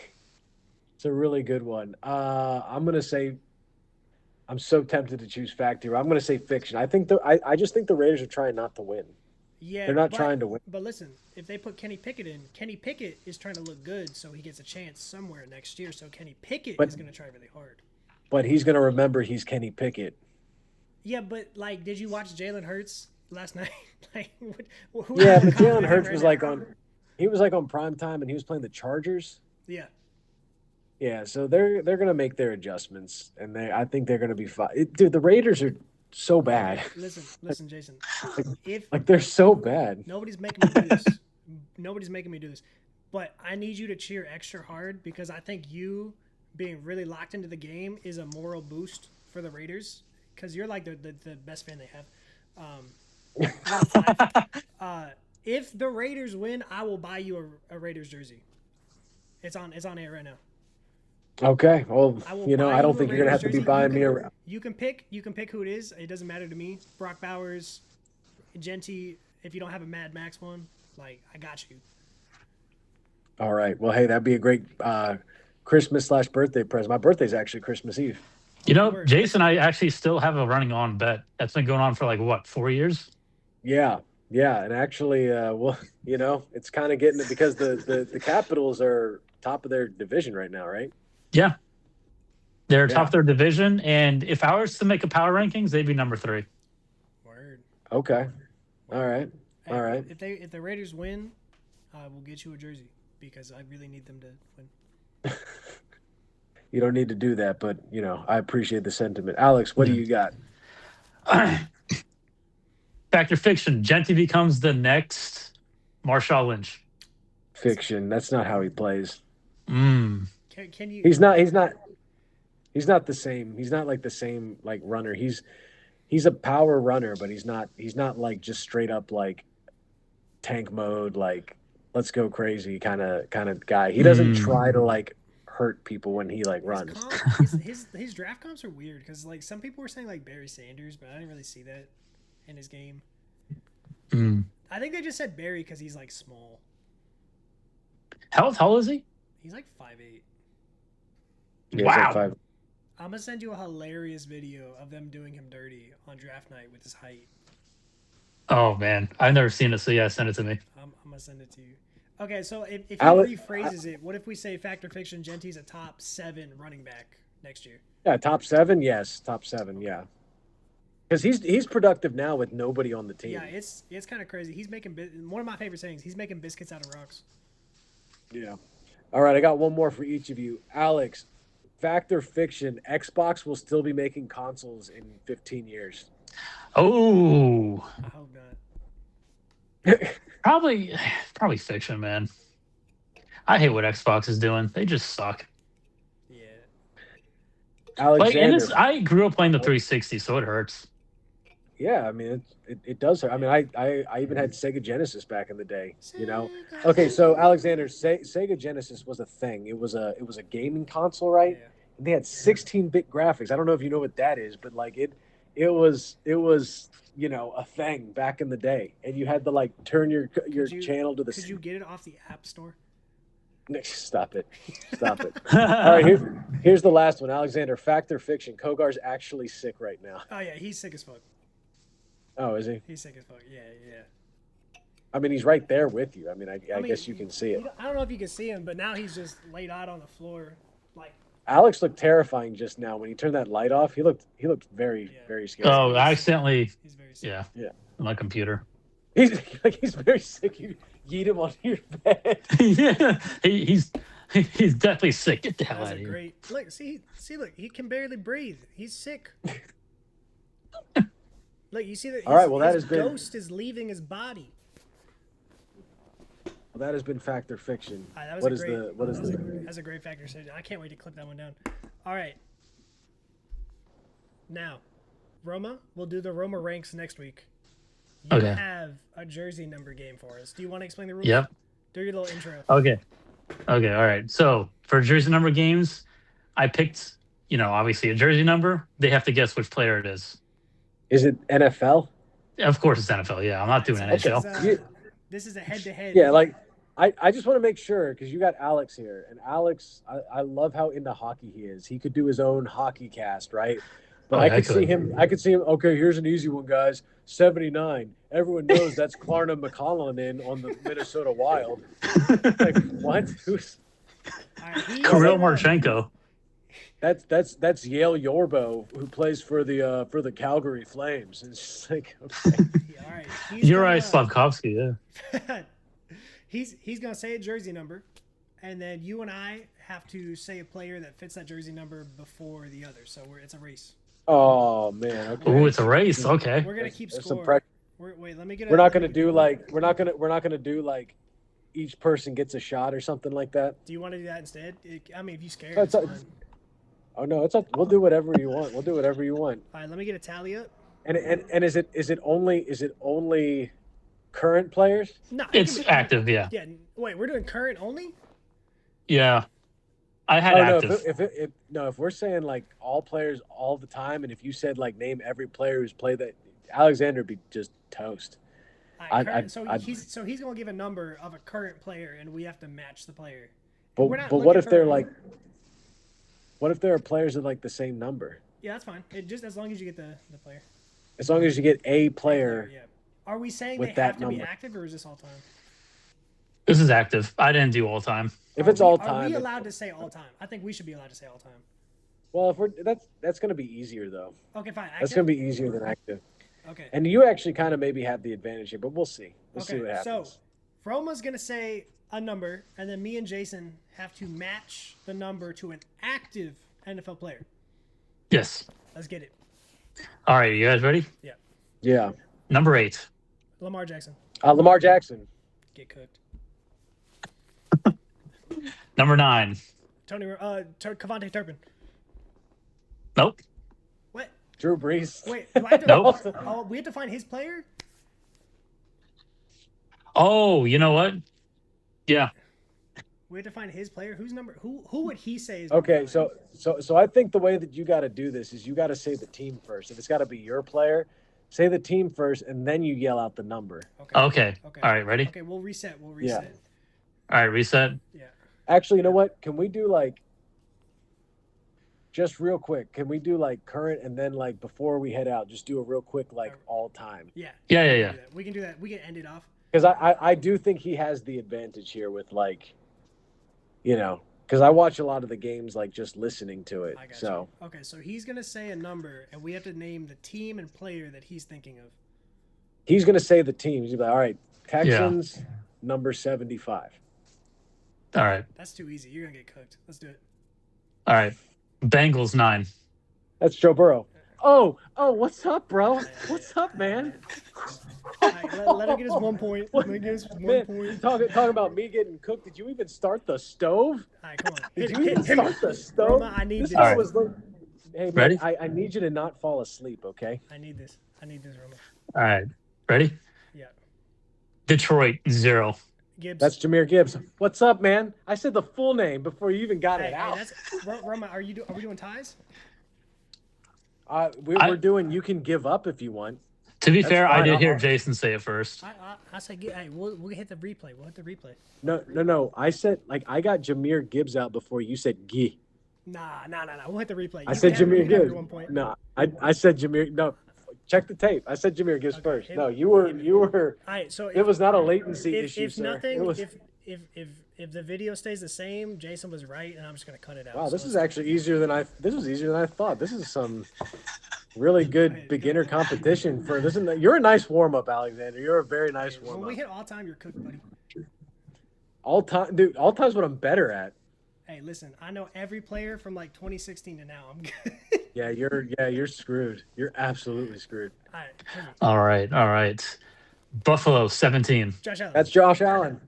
Speaker 3: good one. I'm gonna say, I'm so tempted to choose fact here. I'm gonna say fiction. I just think the Raiders are trying not to win.
Speaker 1: Yeah,
Speaker 3: they're not trying to win.
Speaker 1: But listen, if they put Kenny Pickett in, Kenny Pickett is trying to look good, so he gets a chance somewhere next year. So Kenny Pickett is going to try really hard.
Speaker 3: But he's going to remember he's Kenny Pickett.
Speaker 1: Yeah, but did you watch Jalen Hurts last night. Like, who
Speaker 3: Yeah,
Speaker 1: has
Speaker 3: but
Speaker 1: confidence
Speaker 3: Jalen Hurts
Speaker 1: right
Speaker 3: was
Speaker 1: now?
Speaker 3: like on prime time, and he was playing the Chargers.
Speaker 1: Yeah.
Speaker 3: Yeah, so they're gonna make their adjustments, and I think they're gonna be fine. Dude, the Raiders are so bad.
Speaker 1: Listen, Jason. If
Speaker 3: Like they're so bad.
Speaker 1: nobody's making me do this, but I need you to cheer extra hard because I think you being really locked into the game is a moral boost for the Raiders because you're like the best fan they have. 1 of 5. If the Raiders win, I will buy you a Raiders jersey. It's on air right now.
Speaker 3: Okay, well,
Speaker 1: I will
Speaker 3: I
Speaker 1: buy
Speaker 3: don't
Speaker 1: you
Speaker 3: think
Speaker 1: a
Speaker 3: you're gonna have
Speaker 1: Raiders
Speaker 3: to be
Speaker 1: jersey.
Speaker 3: buying me a.
Speaker 1: You can pick who it is. It doesn't matter to me. Brock Bowers, Genty. If you don't have a Mad Max one, like I got you.
Speaker 3: All right. Well, hey, that'd be a great Christmas/birthday present. My birthday's actually Christmas Eve.
Speaker 2: Jason, I actually still have a running on bet that's been going on for like what 4 years.
Speaker 3: Yeah, and actually, well, it's kind of getting it because the Capitals are top of their division right now, right?
Speaker 2: Yeah, they're
Speaker 3: Yeah.
Speaker 2: top of their division, and if I was to make a power rankings, they'd be number 3.
Speaker 1: Word.
Speaker 3: Okay. All right.
Speaker 1: Hey,
Speaker 3: All right.
Speaker 1: If the Raiders win, we'll get you a jersey because I really need them to win.
Speaker 3: You don't need to do that, but I appreciate the sentiment. Alex, what do you got?
Speaker 2: Fact or fiction? Genty becomes the next Marshawn Lynch.
Speaker 3: Fiction. That's not how he plays.
Speaker 2: Mm.
Speaker 1: Can you?
Speaker 3: He's not the same. He's not like the same like runner. He's a power runner, but he's not like just straight up like tank mode, like let's go crazy kind of guy. He doesn't try to like hurt people when he like runs.
Speaker 1: His draft comps are weird because like some people were saying like Barry Sanders, but I didn't really see that in his game. I think they just said Barry because he's like small.
Speaker 2: How tall is he?
Speaker 1: He's like 5'8".
Speaker 3: Yeah,
Speaker 2: Wow.
Speaker 3: it's like 5.
Speaker 1: I'm gonna send you a hilarious video of them doing him dirty on draft night with his height.
Speaker 2: Oh man, I've never seen it. So yeah, send it to me.
Speaker 1: I'm gonna send it to you. Okay, so if he rephrases it, what if we say fact or fiction? Genty's a top 7 running back next year.
Speaker 3: Yeah, top 7. Yes, top 7. Yeah, because he's productive now with nobody on the team.
Speaker 1: Yeah, it's kind of crazy. He's making one of my favorite sayings. He's making biscuits out of rocks.
Speaker 3: Yeah. All right, I got one more for each of you. Alex, fact or fiction? Xbox will still be making consoles in 15 years.
Speaker 2: Oh,
Speaker 1: I hope not.
Speaker 2: probably fiction, man. I hate what Xbox is doing. They just suck.
Speaker 1: Yeah.
Speaker 3: Alexander,
Speaker 2: I grew up playing the 360, so it hurts.
Speaker 3: yeah, I mean it does hurt. I mean, I even had Sega Genesis back in the day. Okay, so Alexander, Sega Genesis was a thing. It was a gaming console, right?
Speaker 1: Yeah.
Speaker 3: And they had 16-bit graphics. I don't know if you know what that is, but like it was a thing back in the day, and you had to like turn your channel to the.
Speaker 1: Could you get it off the App Store?
Speaker 3: Stop it! Stop it! All right, here's the last one. Alexander, fact or fiction? Kogar's actually sick right now.
Speaker 1: Oh yeah, he's sick as fuck.
Speaker 3: Oh, is he?
Speaker 1: He's sick as fuck. Yeah.
Speaker 3: I mean, he's right there with you. I mean, I guess you can see it.
Speaker 1: I don't know if you can see him, but now he's just laid out on the floor, like.
Speaker 3: Alex looked terrifying just now when he turned that light off. He looked very scary.
Speaker 2: Oh, I accidentally.
Speaker 1: He's very sick.
Speaker 3: Yeah.
Speaker 2: On my computer.
Speaker 3: He's very sick. You yeet him onto your bed.
Speaker 2: Yeah, he's definitely sick. Get the hell
Speaker 1: That's
Speaker 2: out of
Speaker 1: a
Speaker 2: here.
Speaker 1: great. Look, he can barely breathe. He's sick. Look, you see that.
Speaker 3: All right, well, that
Speaker 1: his
Speaker 3: has been-
Speaker 1: ghost is leaving his body.
Speaker 3: Well, that has been fact or fiction.
Speaker 1: That was
Speaker 3: What
Speaker 1: a
Speaker 3: is
Speaker 1: great,
Speaker 3: the what is the?
Speaker 1: That's a great factor. I can't wait to clip that one down. All right. Now, Roma, we'll do the Roma ranks next week. You
Speaker 2: Okay.
Speaker 1: have a jersey number game for us. Do you want to explain the rules?
Speaker 2: Yep.
Speaker 1: Do your little intro.
Speaker 2: Okay. All right. So for jersey number games, I picked, obviously a jersey number. They have to guess which player it is.
Speaker 3: Is it NFL?
Speaker 2: Of course, it's NFL. Yeah, I'm not doing NHL.
Speaker 1: This is a head-to-head.
Speaker 3: Yeah, like I just want to make sure because you got Alex here, and Alex, I love how into hockey he is. He could do his own hockey cast, right? But I could see him. Okay, here's an easy one, guys. 79. Everyone knows that's Klarna McCollum on the Minnesota Wild. Like what? Who's?
Speaker 2: Kirill Marchenko.
Speaker 3: That's Yale Yorbo who plays for the Calgary Flames. It's just like okay.
Speaker 1: All right. He's
Speaker 2: Uri
Speaker 1: gonna,
Speaker 2: Slavkovsky, yeah.
Speaker 1: he's gonna say a jersey number, and then you and I have to say a player that fits that jersey number before the other. So it's a race.
Speaker 3: Oh man. Okay.
Speaker 2: Ooh, it's a race. Okay.
Speaker 1: We're gonna keep
Speaker 3: There's some
Speaker 1: score.
Speaker 3: pressure.
Speaker 1: Wait, let me get.
Speaker 3: We're not
Speaker 1: let
Speaker 3: gonna
Speaker 1: me-
Speaker 3: do like we're not gonna do like each person gets a shot or something like that.
Speaker 1: Do you want to do that instead? I mean, if you scared,
Speaker 3: It's
Speaker 1: it's
Speaker 3: a-
Speaker 1: fine.
Speaker 3: Oh no, it's up. We'll do whatever you want. We'll do whatever you want.
Speaker 1: All right, let me get a tally up.
Speaker 3: And is it only current players?
Speaker 1: No,
Speaker 2: It's active, yeah.
Speaker 1: Yeah. Wait, we're doing current only.
Speaker 2: Yeah. I had
Speaker 3: Oh no,
Speaker 2: active.
Speaker 3: if we're saying like all players all the time, and if you said like name every player who's played that, Alexander would be just toast.
Speaker 1: All right,
Speaker 3: I'd-
Speaker 1: so
Speaker 3: I'd-
Speaker 1: he's gonna give a number of a current player, and we have to match the player.
Speaker 3: But
Speaker 1: We're not
Speaker 3: but what
Speaker 1: looking
Speaker 3: if they're
Speaker 1: for-
Speaker 3: like, what if there are players with like the same number?
Speaker 1: Yeah, that's fine. Just as long as you get the player.
Speaker 3: As long as you get a player.
Speaker 1: Yeah. Are we saying
Speaker 3: with
Speaker 1: they
Speaker 3: that
Speaker 1: have to be
Speaker 3: number.
Speaker 1: active, or is this all time?
Speaker 2: This is active. I didn't do all time.
Speaker 3: If it's all
Speaker 1: Are
Speaker 3: time,
Speaker 1: we allowed to say all time? I think we should be allowed to say all time.
Speaker 3: well, if we're that's going to be easier though.
Speaker 1: Okay, fine. Active?
Speaker 3: That's going to be easier than active.
Speaker 1: Okay.
Speaker 3: And you actually kind of maybe have the advantage here, but we'll see. We'll see what
Speaker 1: Okay. So
Speaker 3: happens.
Speaker 1: Froma's gonna say a number, and then me and Jason have to match the number to an active NFL player.
Speaker 2: Yes.
Speaker 1: Let's get it.
Speaker 2: All right, you guys ready?
Speaker 3: Yeah.
Speaker 2: Number 8.
Speaker 1: Lamar Jackson,
Speaker 3: Lamar Jackson.
Speaker 1: get cooked.
Speaker 2: Number 9.
Speaker 1: Cavante Turpin.
Speaker 2: Nope.
Speaker 1: What?
Speaker 3: Drew Brees.
Speaker 1: Wait, do I have to,
Speaker 2: Nope.
Speaker 1: oh, we have to find his player?
Speaker 2: Oh, you know what? Yeah.
Speaker 1: We have to find his player. Whose number? Who would he say is number
Speaker 3: Okay,
Speaker 1: 9?
Speaker 3: so I think the way that you got to do this is you got to say the team first. If it's got to be your player, say the team first, and then you yell out the number.
Speaker 2: Okay. All right, ready?
Speaker 1: Okay, we'll reset. We'll reset.
Speaker 2: All right, reset.
Speaker 1: Yeah.
Speaker 3: Actually, you know what? Can we do like just real quick? Can we do like current and then like before we head out, just do a real quick like all time?
Speaker 1: Yeah.
Speaker 2: Yeah.
Speaker 1: We can do that. We can end it off.
Speaker 3: Because I do think he has the advantage here with like, you know, because I watch a lot of the games like just listening to it.
Speaker 1: I got
Speaker 3: So
Speaker 1: you. Okay, so he's gonna say a number, and we have to name the team and player that he's thinking of.
Speaker 3: he's gonna say the team. He's gonna be like, all right, Texans number 75.
Speaker 2: All right.
Speaker 1: That's too easy. You're gonna get cooked. Let's do it.
Speaker 2: All right. Bengals 9.
Speaker 3: That's Joe Burrow. Oh, what's up, bro? What's up, man?
Speaker 1: All right, let him get his 1 point. Let him get his 1
Speaker 3: Man,
Speaker 1: point.
Speaker 3: talking about me getting cooked. Did you even start the stove?
Speaker 1: All right, come on.
Speaker 3: Did
Speaker 1: Hit,
Speaker 3: you even
Speaker 1: hit,
Speaker 3: start the stove?
Speaker 1: Roma, I need
Speaker 3: This
Speaker 1: this.
Speaker 3: guy
Speaker 2: All right.
Speaker 3: was like, hey, man,
Speaker 2: Ready?
Speaker 3: I need you to not fall asleep, okay?
Speaker 1: I need this. I need this, Roma.
Speaker 2: All right. Ready?
Speaker 1: Yeah.
Speaker 2: Detroit 0.
Speaker 1: Gibbs.
Speaker 3: That's Jahmyr Gibbs. What's up, man? I said the full name before you even got it out.
Speaker 1: Roma, are we doing ties?
Speaker 3: We're doing you can give up if you want.
Speaker 2: To be
Speaker 3: That's
Speaker 2: fair, I
Speaker 3: fine.
Speaker 2: did
Speaker 3: I'll-
Speaker 2: hear Jason say it first.
Speaker 1: I say, hey, we'll hit the replay. We'll hit the replay.
Speaker 3: No. I said, like, I got Jahmyr Gibbs out before you said Gee.
Speaker 1: Nah. We'll hit the replay.
Speaker 3: I said Jahmyr
Speaker 1: Gibbs.
Speaker 3: Gibbs.
Speaker 1: 1 point.
Speaker 3: No, I said Jahmyr. No, check the tape. I said Jahmyr Gibbs
Speaker 1: Okay,
Speaker 3: first.
Speaker 1: hit
Speaker 3: No,
Speaker 1: it.
Speaker 3: you were.
Speaker 1: All right, so
Speaker 3: It was not a latency issue,
Speaker 1: if
Speaker 3: sir.
Speaker 1: nothing,
Speaker 3: It was,
Speaker 1: if the video stays the same, Jason was right, and I'm just gonna cut it out.
Speaker 3: wow,
Speaker 1: So
Speaker 3: this is
Speaker 1: let's-
Speaker 3: actually easier than I. This was easier than I thought. This is some really good beginner competition for this. You're a nice warm up, Alexander. You're a very nice
Speaker 1: When
Speaker 3: warm
Speaker 1: we
Speaker 3: up.
Speaker 1: hit all time, you're cooked, buddy.
Speaker 3: All time, dude. All time's what I'm better at.
Speaker 1: Hey, listen, I know every player from like 2016 to now. I'm good.
Speaker 3: Yeah, you're screwed. You're absolutely screwed.
Speaker 1: All right, hit me.
Speaker 2: All right. Buffalo 17.
Speaker 1: Josh Allen.
Speaker 3: That's Josh Allen.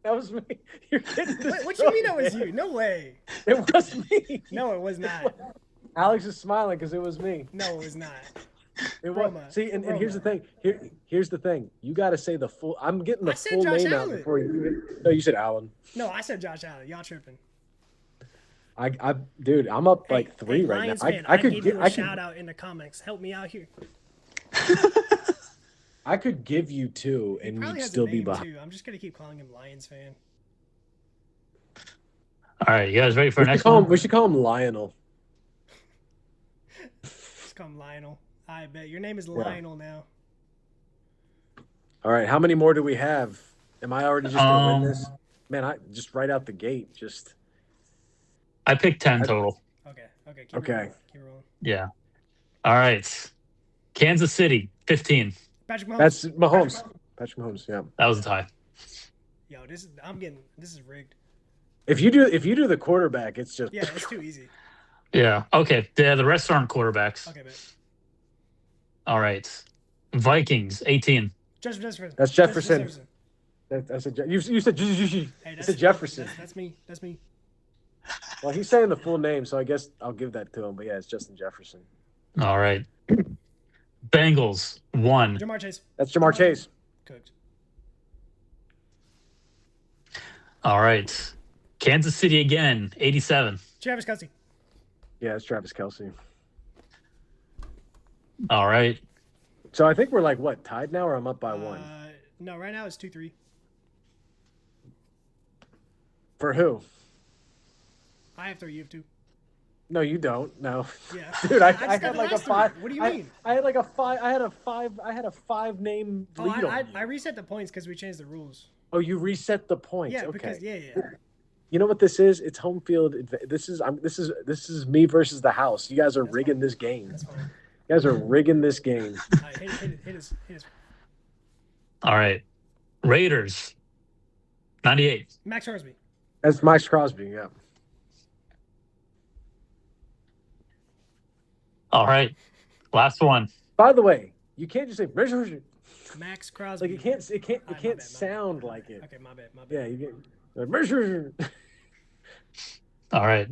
Speaker 3: That was me. You're getting
Speaker 1: Wait, what you mean that was
Speaker 3: destroyed,
Speaker 1: you? No way.
Speaker 3: man. It was me.
Speaker 1: No, it was not.
Speaker 3: Alex is smiling because it was me.
Speaker 1: No, it was not.
Speaker 3: It was.
Speaker 1: Roma.
Speaker 3: See, and here's the thing. Here's the thing. You got to say the full. I'm getting the
Speaker 1: I said
Speaker 3: full
Speaker 1: Josh
Speaker 3: name out
Speaker 1: Allen.
Speaker 3: before you even. No, you said Allen.
Speaker 1: No, I said Josh Allen. Y'all tripping.
Speaker 3: Dude, I'm up like
Speaker 1: Hey,
Speaker 3: 3 right
Speaker 1: Lions
Speaker 3: now.
Speaker 1: fan,
Speaker 3: I could
Speaker 1: give
Speaker 3: get.
Speaker 1: you a
Speaker 3: I could.
Speaker 1: shout out in the comments. Help me out here.
Speaker 3: I could give you 2, and
Speaker 1: Probably
Speaker 3: you'd
Speaker 1: has
Speaker 3: still
Speaker 1: a
Speaker 3: be
Speaker 1: name
Speaker 3: behind.
Speaker 1: too. I'm just gonna keep calling him Lions fan.
Speaker 2: All right, you guys ready for
Speaker 3: We
Speaker 2: the
Speaker 3: should,
Speaker 2: next
Speaker 3: call him,
Speaker 2: one?
Speaker 3: we should call him Lionel.
Speaker 1: Just call him Lionel. I bet your name is Lionel now.
Speaker 3: All right, how many more do we have? Am I already just gonna win this?
Speaker 2: Um,
Speaker 3: Man, I just right out the gate. Just
Speaker 2: I picked 10 total.
Speaker 1: Okay. Keep
Speaker 3: Okay.
Speaker 1: Rolling. Keep rolling.
Speaker 2: Yeah. All right. Kansas City 15.
Speaker 1: Patrick Mahomes.
Speaker 3: That's Mahomes. Patrick Mahomes. Yeah.
Speaker 2: That was a tie.
Speaker 1: Yo, this is rigged.
Speaker 3: If you do the quarterback, it's just
Speaker 1: Yeah, it's too easy.
Speaker 2: Yeah. Okay. The rest aren't quarterbacks.
Speaker 1: Okay, bet.
Speaker 2: All right. Vikings 18.
Speaker 1: Jefferson.
Speaker 3: That's Jefferson. You said
Speaker 1: Hey,
Speaker 3: it's a Jefferson.
Speaker 1: That's me. That's me.
Speaker 3: Well, he's saying the full name, so I guess I'll give that to him. But yeah, it's Justin Jefferson.
Speaker 2: All right. Bengals 1.
Speaker 1: Jamar Chase.
Speaker 3: That's Jamar Chase.
Speaker 1: Cooked.
Speaker 2: All right. Kansas City again 87.
Speaker 1: Travis Kelce.
Speaker 3: Yeah, it's Travis Kelce.
Speaker 2: All right.
Speaker 3: So I think we're like what, tied now, or I'm up by one?
Speaker 1: No, right now it's 2-3.
Speaker 3: For who?
Speaker 1: I have 3. You have 2.
Speaker 3: No, you don't. No.
Speaker 1: Yeah.
Speaker 3: Dude, I
Speaker 1: just
Speaker 3: had
Speaker 1: got the
Speaker 3: like a
Speaker 1: last 3.
Speaker 3: 5.
Speaker 1: What do you mean?
Speaker 3: I had like a 5. I had a 5 name
Speaker 1: Oh,
Speaker 3: lead on you.
Speaker 1: I reset the points because we changed the rules.
Speaker 3: Oh, you reset the points.
Speaker 1: Yeah,
Speaker 3: Okay.
Speaker 1: because yeah.
Speaker 3: You know what this is? It's home field. This is me versus the house. You guys are rigging this game.
Speaker 1: That's fine.
Speaker 3: You guys are rigging this game.
Speaker 1: All right, hit us.
Speaker 2: All right. Raiders 98.
Speaker 1: Max Crosby.
Speaker 3: That's Max Crosby. Yeah.
Speaker 2: All right. Last one.
Speaker 3: By the way, you can't just say
Speaker 1: Max Crosby.
Speaker 3: like it can't
Speaker 1: All right, my bad,
Speaker 3: sound
Speaker 1: my bad.
Speaker 3: like it.
Speaker 1: Okay, my bad.
Speaker 3: Yeah, you get.
Speaker 2: All right.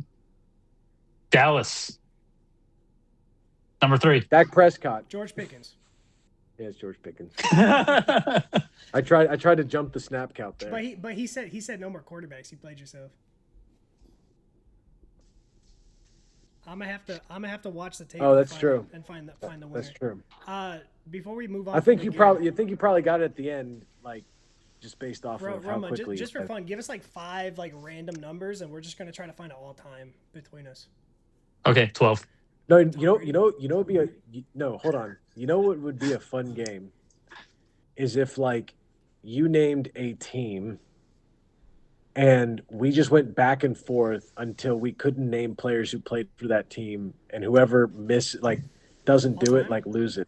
Speaker 2: Dallas number 3.
Speaker 3: Dak Prescott.
Speaker 1: George Pickens.
Speaker 3: Yeah, it's George Pickens. I tried to jump the snap count there.
Speaker 1: But he said no more quarterbacks. You played yourself. I'm gonna have to watch the tape.
Speaker 3: Oh, that's true.
Speaker 1: And find the winner.
Speaker 3: That's true.
Speaker 1: Before we move on,
Speaker 3: I think
Speaker 1: from
Speaker 3: you
Speaker 1: the
Speaker 3: probably got it at the end, like just based off
Speaker 1: game,
Speaker 3: of how
Speaker 1: Roma,
Speaker 3: quickly.
Speaker 1: just for fun, give us like 5 like random numbers, and we're just gonna try to find an all time between us.
Speaker 2: Okay, 12.
Speaker 3: No, it'd be no. Hold on. You know what would be a fun game? Is if like you named a team, and we just went back and forth until we couldn't name players who played for that team, and whoever doesn't
Speaker 1: All
Speaker 3: do it
Speaker 1: time?
Speaker 3: loses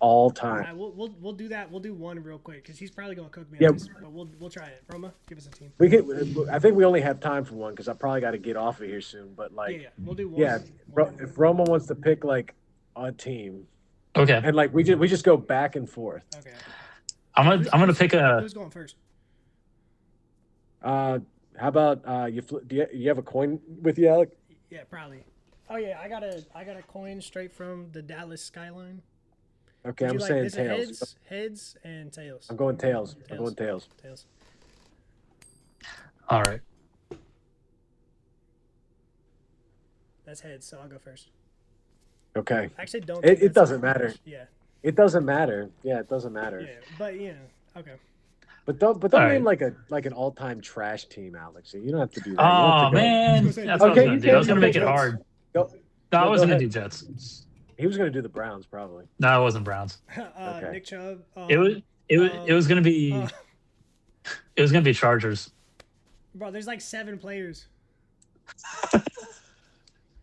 Speaker 1: All
Speaker 3: all
Speaker 1: time.
Speaker 3: time.
Speaker 1: All right, we'll do that. We'll do one real quick because he's probably gonna cook me.
Speaker 3: Yeah.
Speaker 1: On this, but we'll try it. Roma, give us a team.
Speaker 3: I think we only have time for one because I probably got to get off of here soon. But like,
Speaker 1: Yeah, we'll do one.
Speaker 3: yeah, if Roma wants to pick like a team,
Speaker 2: Okay.
Speaker 3: and like we just go back and forth.
Speaker 1: Okay.
Speaker 2: I'm gonna pick a.
Speaker 1: Who's going first?
Speaker 3: How about do you have a coin with you, Alec?
Speaker 1: Yeah, probably. Oh yeah, I got a coin straight from the Dallas skyline.
Speaker 3: Okay,
Speaker 1: Would
Speaker 3: I'm
Speaker 1: you like
Speaker 3: saying
Speaker 1: this is
Speaker 3: tails.
Speaker 1: heads and tails.
Speaker 3: I'm going tails. I'm
Speaker 1: Tails.
Speaker 3: going tails.
Speaker 1: Tails.
Speaker 2: All right.
Speaker 1: That's heads, so I'll go first.
Speaker 3: Okay.
Speaker 1: I actually don't.
Speaker 3: It
Speaker 1: think that's
Speaker 3: doesn't
Speaker 1: the
Speaker 3: matter.
Speaker 1: first. Yeah.
Speaker 3: It doesn't matter. Yeah, it doesn't matter.
Speaker 1: Yeah, but yeah. Okay.
Speaker 3: But don't
Speaker 2: All
Speaker 3: name
Speaker 2: right.
Speaker 3: like an all-time trash team, Alex. You don't have to do that. You don't have
Speaker 2: Oh
Speaker 3: to go-
Speaker 2: man,
Speaker 1: That's
Speaker 2: that's what I was
Speaker 3: Okay,
Speaker 2: gonna
Speaker 3: you
Speaker 2: do. I was
Speaker 3: can
Speaker 2: gonna make it
Speaker 3: go
Speaker 2: hard.
Speaker 3: Go.
Speaker 2: No, I
Speaker 3: go
Speaker 2: wasn't gonna
Speaker 3: ahead.
Speaker 2: do Jets.
Speaker 3: He was going to do the Browns probably.
Speaker 2: No, it wasn't Browns.
Speaker 3: Okay.
Speaker 1: Nick Chubb.
Speaker 2: It was gonna be Chargers.
Speaker 1: Bro, there's like 7 players.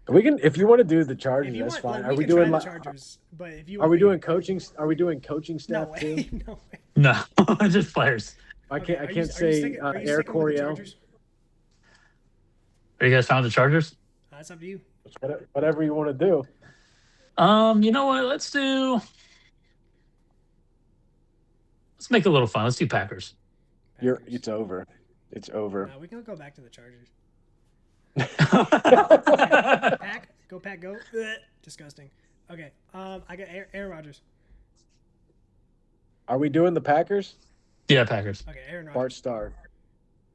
Speaker 3: We can, if you want to do the
Speaker 1: If
Speaker 3: Chargers,
Speaker 1: you
Speaker 3: that's
Speaker 1: want,
Speaker 3: fine.
Speaker 1: like,
Speaker 3: Are we
Speaker 1: can try
Speaker 3: doing
Speaker 1: the
Speaker 3: like?
Speaker 1: Chargers? But if you
Speaker 3: Are we
Speaker 1: want-
Speaker 3: doing coaching? Are we doing coaching
Speaker 1: No
Speaker 3: staff
Speaker 1: way.
Speaker 3: too?
Speaker 1: No way.
Speaker 2: No, just players.
Speaker 3: I
Speaker 1: Okay,
Speaker 3: can't. I
Speaker 1: are you-
Speaker 3: can't
Speaker 1: are you
Speaker 3: say
Speaker 1: sticking- are you
Speaker 3: Air
Speaker 1: sticking with the
Speaker 3: Coryell.
Speaker 1: Chargers?
Speaker 2: Are you guys found the Chargers?
Speaker 1: That's up to you.
Speaker 3: Whatever you want to do.
Speaker 2: You know what? Let's make it a little fun. Let's do Packers.
Speaker 1: Packers.
Speaker 3: It's over. It's over.
Speaker 1: We can go back to the Chargers.
Speaker 2: All
Speaker 1: Pack, go. Ugh, disgusting. Okay. I got Aaron Rodgers.
Speaker 3: Are we doing the Packers?
Speaker 2: Yeah, Packers.
Speaker 1: Okay, Aaron
Speaker 3: Bart
Speaker 1: Rodgers.
Speaker 3: Starr.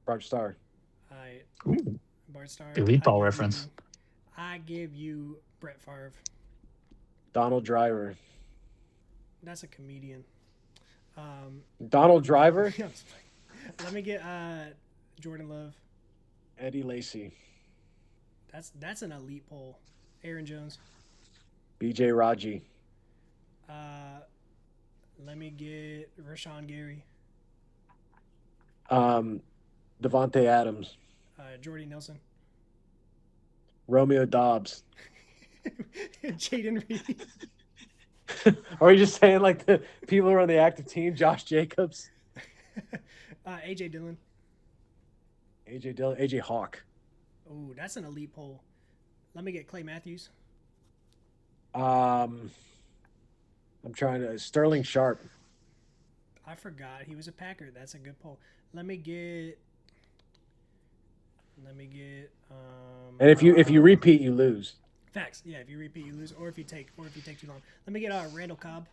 Speaker 3: Bart Starr.
Speaker 2: Ooh,
Speaker 1: Bart Starr.
Speaker 2: elite ball reference.
Speaker 1: I give you Brett Favre.
Speaker 3: Donald Driver.
Speaker 1: That's a comedian.
Speaker 3: Donald Driver.
Speaker 1: Let me get Jordan Love.
Speaker 3: Eddie Lacy.
Speaker 1: That's an elite poll. Aaron Jones.
Speaker 3: B.J. Raji.
Speaker 1: Let me get Rashawn Gary.
Speaker 3: Devontae Adams.
Speaker 1: Jordy Nelson.
Speaker 3: Romeo Dobbs.
Speaker 1: Jaden Reed.
Speaker 3: Or are you just saying like the people who are on the active team? Josh Jacobs,
Speaker 1: AJ Dillon.
Speaker 3: AJ Dillon, AJ Hawk.
Speaker 1: Oh, that's an elite poll. Let me get Clay Matthews.
Speaker 3: I'm trying to Sterling Sharp.
Speaker 1: I forgot he was a Packer. That's a good poll. Let me get.
Speaker 3: And if you repeat, you lose.
Speaker 1: Facts. Yeah, if you repeat, you lose, or if you take too long. Let me get Randall Cobb.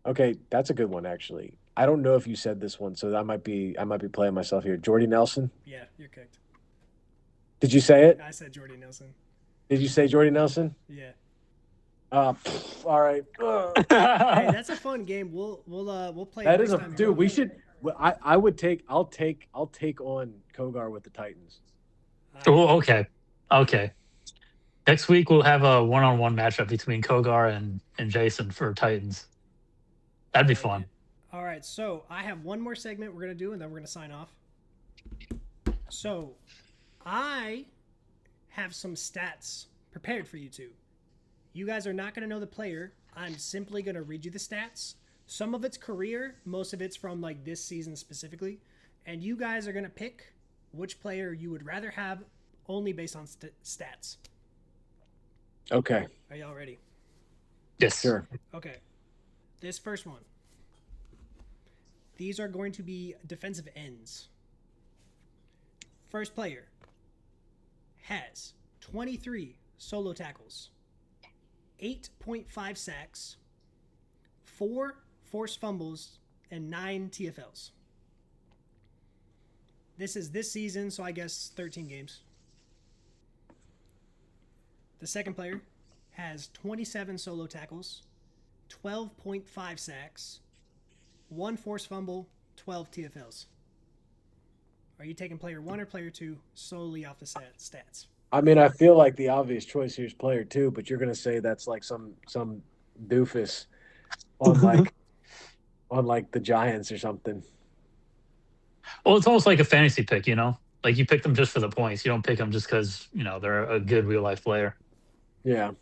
Speaker 3: Okay, that's a good one actually. I don't know if you said this one, so I might be playing myself here. Jordy Nelson.
Speaker 1: Yeah, you're kicked.
Speaker 3: Did you say it?
Speaker 1: I said Jordy Nelson.
Speaker 3: Did you say Jordy Nelson?
Speaker 1: Yeah.
Speaker 3: All right.
Speaker 1: Hey, that's a fun game. We'll play.
Speaker 3: That
Speaker 1: it
Speaker 3: is
Speaker 1: next
Speaker 3: a
Speaker 1: time
Speaker 3: dude. We should. I would take. I'll take on Kogar with the Titans.
Speaker 2: Oh, okay. Okay. Next week we'll have a one-on-one matchup between Kogar and Jason for Titans. That'd be fun.
Speaker 1: All right, so I have one more segment we're gonna do, and then we're gonna sign off. So, I have some stats prepared for you two. You guys are not gonna know the player. I'm simply gonna read you the stats. Some of it's career, most of it's from like this season specifically, and you guys are gonna pick which player you would rather have, only based on stats.
Speaker 3: Okay.
Speaker 1: Are y'all ready?
Speaker 2: Yes.
Speaker 3: Sure.
Speaker 1: Okay. This first one. These are going to be defensive ends. First player has 23 solo tackles, 8.5 sacks, 4 forced fumbles, and 9 TFLs. This is this season, so I guess 13 games. The second player has 27 solo tackles, 12.5 sacks, 1 forced fumble, 12 TFLs. Are you taking player 1 or player 2 solely off the stats?
Speaker 3: I mean, I feel like the obvious choice here is player 2, but you're gonna say that's like some doofus on like the Giants or something.
Speaker 2: Well, it's almost like a fantasy pick, Like you pick them just for the points. You don't pick them just because they're a good real life player.
Speaker 3: Yeah.
Speaker 1: Right.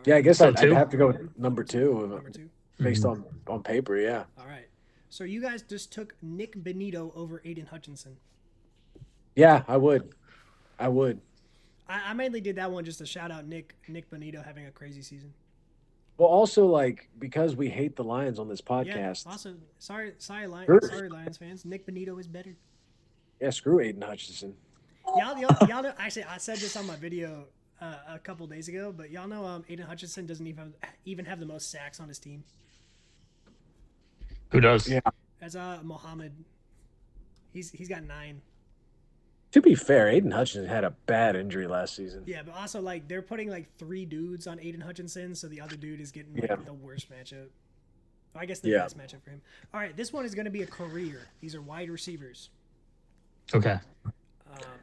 Speaker 3: Yeah, I guess
Speaker 2: So
Speaker 3: I'd
Speaker 2: two?
Speaker 3: have to go with number 2.
Speaker 1: Number 2.
Speaker 3: Based
Speaker 2: Mhm.
Speaker 3: on paper, yeah.
Speaker 1: All right. So you guys just took Nick Benito over Aiden Hutchinson.
Speaker 3: Yeah, I would.
Speaker 1: I mainly did that one just to shout out Nick Benito having a crazy season.
Speaker 3: Well, also like because we hate the Lions on this podcast.
Speaker 1: Yeah. Also, sorry,
Speaker 3: Sure.
Speaker 1: Lions fans. Nick Benito is better.
Speaker 3: Yeah, screw Aiden Hutchinson.
Speaker 1: Y'all know. Actually, I said this on my video a couple days ago, but y'all know Aiden Hutchinson doesn't even have the most sacks on his team.
Speaker 2: Who does?
Speaker 3: Yeah.
Speaker 1: As Mohammed, he's got 9.
Speaker 3: To be fair, Aiden Hutchinson had a bad injury last season.
Speaker 1: Yeah, but also like they're putting like 3 dudes on Aiden Hutchinson, so the other dude is getting like the worst matchup. I guess the best matchup for him. All right, this one is going to be a career. These are wide receivers.
Speaker 2: Okay.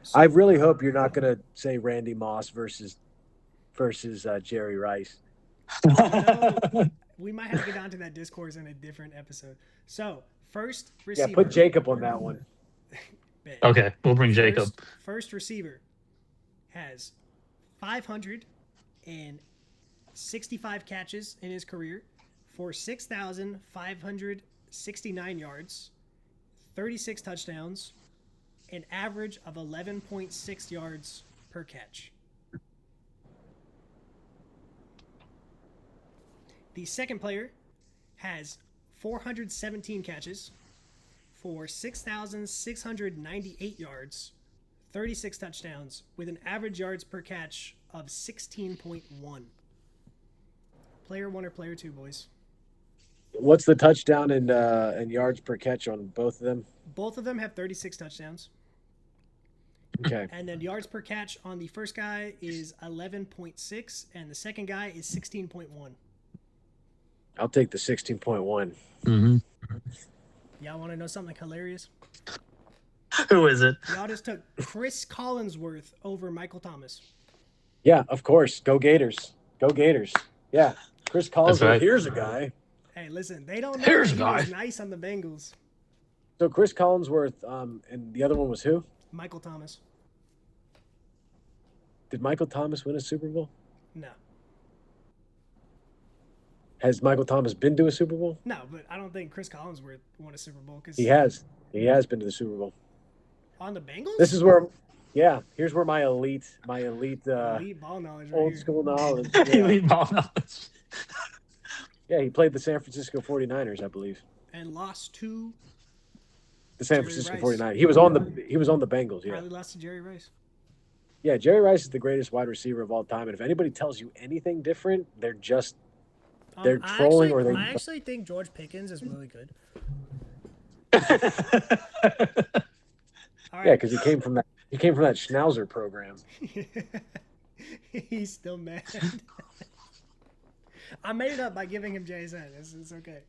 Speaker 1: So,
Speaker 3: I really hope you're not going to say Randy Moss versus Jerry Rice.
Speaker 1: we might have to get onto that discourse in a different episode. So, first receiver.
Speaker 3: Yeah, put Jacob on that one.
Speaker 2: Okay, we'll bring Jacob.
Speaker 1: First receiver has 565 catches in his career for 6,569 yards, 36 touchdowns, an average of 11.6 yards per catch. The second player has 417 catches for 6,698 yards, 36 touchdowns, with an average yards per catch of 16.1. Player 1 or player 2, boys?
Speaker 3: What's the touchdown and yards per catch on both of them?
Speaker 1: Both of them have 36 touchdowns.
Speaker 3: Okay.
Speaker 1: And then yards per catch on the first guy is 11.6, and the second guy is 16.1.
Speaker 3: I'll take the 16.1.
Speaker 2: Mm-hmm.
Speaker 1: Y'all want to know something hilarious?
Speaker 2: Who is it?
Speaker 1: Y'all just took Chris Collinsworth over Michael Thomas.
Speaker 3: Yeah, of course. Go Gators. Go Gators. Yeah. Chris Collinsworth.
Speaker 2: Right.
Speaker 3: Here's a guy.
Speaker 1: Hey, listen, they don't know
Speaker 2: Here's
Speaker 1: that he
Speaker 2: a guy.
Speaker 1: was nice on the Bengals.
Speaker 3: So Chris Collinsworth, and the other one was who?
Speaker 1: Michael Thomas.
Speaker 3: Did Michael Thomas win a Super Bowl?
Speaker 1: No.
Speaker 3: Has Michael Thomas been to a Super Bowl?
Speaker 1: No, but I don't think Chris Collinsworth won a Super Bowl because
Speaker 3: He has. He has been to the Super Bowl.
Speaker 1: on the Bengals.
Speaker 3: This is where, yeah. Here's where my elite,
Speaker 1: elite ball knowledge, right
Speaker 3: old
Speaker 1: here.
Speaker 3: school knowledge.
Speaker 2: Elite ball knowledge.
Speaker 3: Yeah, he played the San Francisco 49ers, I believe.
Speaker 1: And lost to
Speaker 3: The San
Speaker 1: Jerry
Speaker 3: Francisco
Speaker 1: Rice.
Speaker 3: 49ers. He was on the Bengals. Yeah.
Speaker 1: Probably lost to Jerry Rice.
Speaker 3: Yeah, Jerry Rice is the greatest wide receiver of all time, and if anybody tells you anything different, they're just they're trolling or they.
Speaker 1: I actually think George Pickens is really good. All right.
Speaker 3: Yeah, because he came from that Schnauzer program.
Speaker 1: He's still mad. I made it up by giving him JSN. It's okay.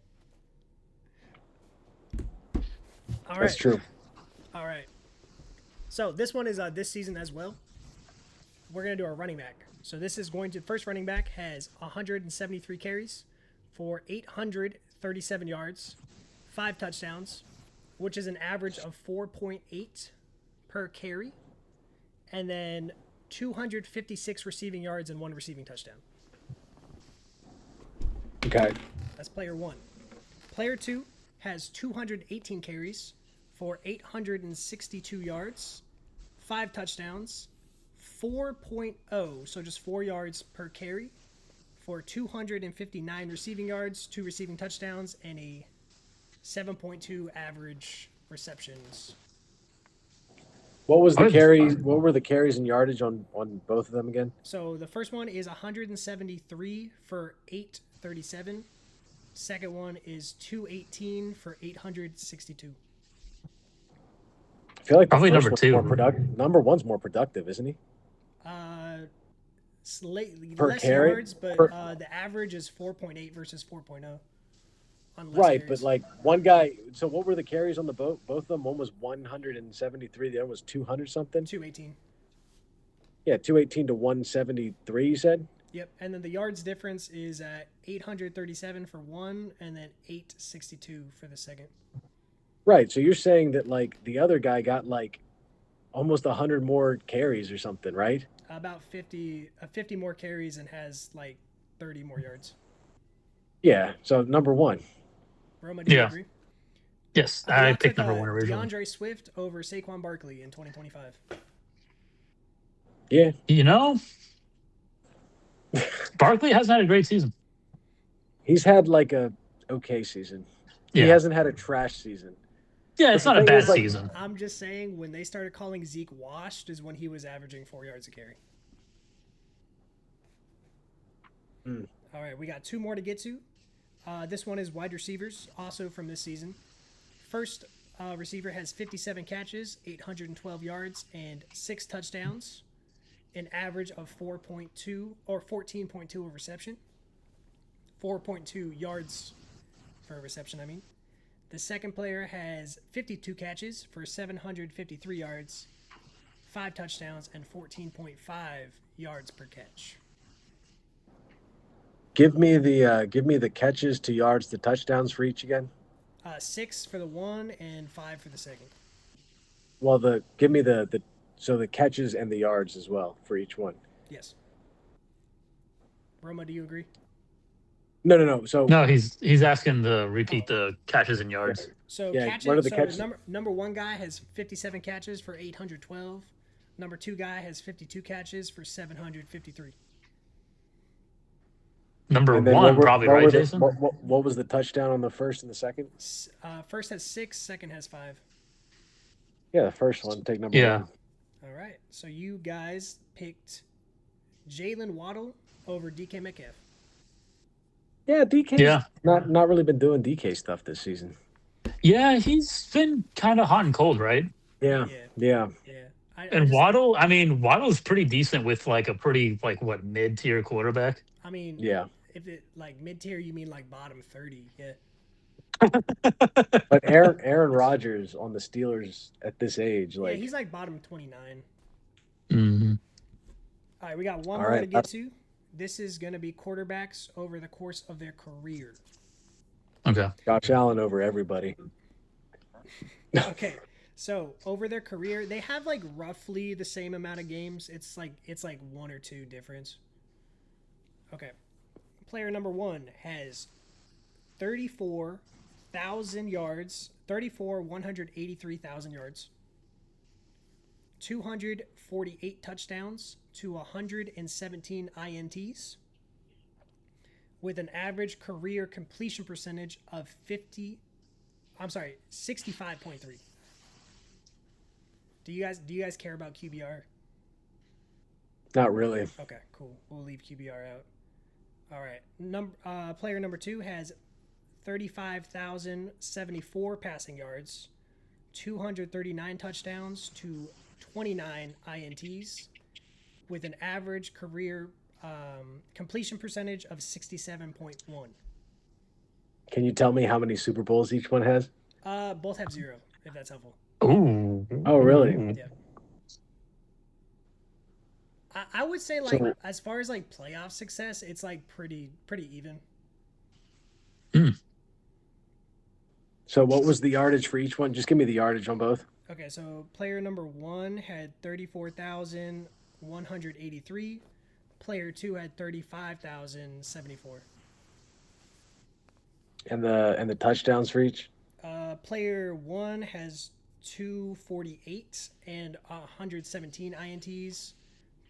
Speaker 1: All right.
Speaker 3: That's true.
Speaker 1: All right. So this one is this season as well. We're going to do our running back. So this is going to, first running back has 173 carries for 837 yards, 5 touchdowns, which is an average of 4.8 per carry, and then 256 receiving yards and 1 receiving touchdown.
Speaker 3: Okay.
Speaker 1: That's player 1. Player 2 has 218 carries for 862 yards, 5 touchdowns, 4.0, so just 4 yards per carry, for 259 receiving yards, 2 receiving touchdowns, and a 7.2 average receptions.
Speaker 3: What was the carries? What were the carries and yardage on both of them again?
Speaker 1: So the first one is 173 for 837. Second one is 218 for 862.
Speaker 3: I feel like the
Speaker 2: Probably
Speaker 3: first
Speaker 2: number
Speaker 3: one's
Speaker 2: 2.
Speaker 3: more productive. Number 1's more productive, isn't he?
Speaker 1: Slightly
Speaker 3: Per
Speaker 1: less
Speaker 3: carry?
Speaker 1: yards, but the average is 4.8 versus 4.0. On less
Speaker 3: Right,
Speaker 1: carries.
Speaker 3: but like one guy. So what were the carries on the boat? Both of them. One was 173. The other was 200 something.
Speaker 1: 218.
Speaker 3: Yeah, 218 to 173. You said.
Speaker 1: Yep, and then the yards difference is at 837 for one, and then 862 for the second.
Speaker 3: Right. So you're saying that like the other guy got like almost 100 more carries or something, right?
Speaker 1: About 50 more carries and has like 30 more yards.
Speaker 3: Yeah. So number 1.
Speaker 1: Roma, do you agree?
Speaker 2: Yes, I
Speaker 1: y'all
Speaker 2: picked
Speaker 1: took,
Speaker 2: number 1 originally.
Speaker 1: DeAndre Swift over Saquon Barkley in 2025.
Speaker 3: Yeah.
Speaker 2: You know, Barkley hasn't had a great season.
Speaker 3: He's had like a okay season. He hasn't had a trash season.
Speaker 2: Yeah, it's not a
Speaker 3: thing
Speaker 2: bad
Speaker 3: is, like,
Speaker 2: season.
Speaker 1: I'm just saying, when they started calling Zeke washed is when he was averaging 4 yards a carry. All right, we got 2 more to get to. This one is wide receivers, also from this season. First receiver has 57 catches, 812 yards, and 6 touchdowns, an average of 4.2 or 14.2 of reception. 4.2 yards for a reception, I mean. The second player has 52 catches for 753 yards, 5 touchdowns, and 14.5 yards per catch.
Speaker 3: Give me the catches to yards to touchdowns for each again.
Speaker 1: 6 for the one and 5 for the second.
Speaker 3: Well, give me the catches and the yards as well for each one.
Speaker 1: Yes. Roma, do you agree?
Speaker 3: No. So
Speaker 2: No, he's asking to repeat the catches and yards.
Speaker 1: So
Speaker 3: Yeah,
Speaker 1: catches.
Speaker 3: what are the
Speaker 1: So
Speaker 3: catches?
Speaker 1: number 1 guy has 57 catches for 812. Number 2 guy has 52 catches for 753.
Speaker 2: Number
Speaker 3: and then
Speaker 2: 1, probably, right, Jason?
Speaker 3: What was the touchdown on the first and the second?
Speaker 1: First has 6, second has 5.
Speaker 3: Yeah, the first one. Take number 1.
Speaker 1: All right. So you guys picked Jalen Waddle over DK Metcalf.
Speaker 3: Yeah, DK's not really been doing DK stuff this season.
Speaker 2: Yeah, he's been kind of hot and cold, right?
Speaker 3: Yeah.
Speaker 2: And Waddle, I mean, Waddle's pretty decent with like a pretty mid-tier quarterback.
Speaker 1: I mean,
Speaker 3: yeah.
Speaker 1: If it like mid-tier, you mean like bottom 30, yeah.
Speaker 3: But Aaron Rodgers on the Steelers at this age, like
Speaker 1: he's like bottom 29.
Speaker 2: Mm-hmm.
Speaker 1: All right, we got one more to get to. This is going to be quarterbacks over the course of their career.
Speaker 2: Okay.
Speaker 3: Josh Allen over everybody.
Speaker 1: Okay. So over their career, they have like roughly the same amount of games. It's like 1 or 2 difference. Okay. Player number 1 has 34,000 yards, 183,000 yards, 248 touchdowns to 117 INTs, with an average career completion percentage of 65.3. Do you guys care about QBR?
Speaker 3: Not really.
Speaker 1: Okay, cool. We'll leave QBR out. All right. Player number 2 has 35,074 passing yards, 239 touchdowns to 29 INTs, with an average career completion percentage of 67.1.
Speaker 3: Can you tell me how many Super Bowls each one has?
Speaker 1: Both have 0, if that's helpful.
Speaker 2: Ooh.
Speaker 3: Oh, really?
Speaker 1: Yeah. I would say, as far as playoff success, it's pretty even.
Speaker 3: So what was the yardage for each one? Just give me the yardage on both.
Speaker 1: Okay, so player number 1 had 34,183. Player 2 had 35,074.
Speaker 3: And the touchdowns for each?
Speaker 1: Player 1 has 248 and 117 INTs.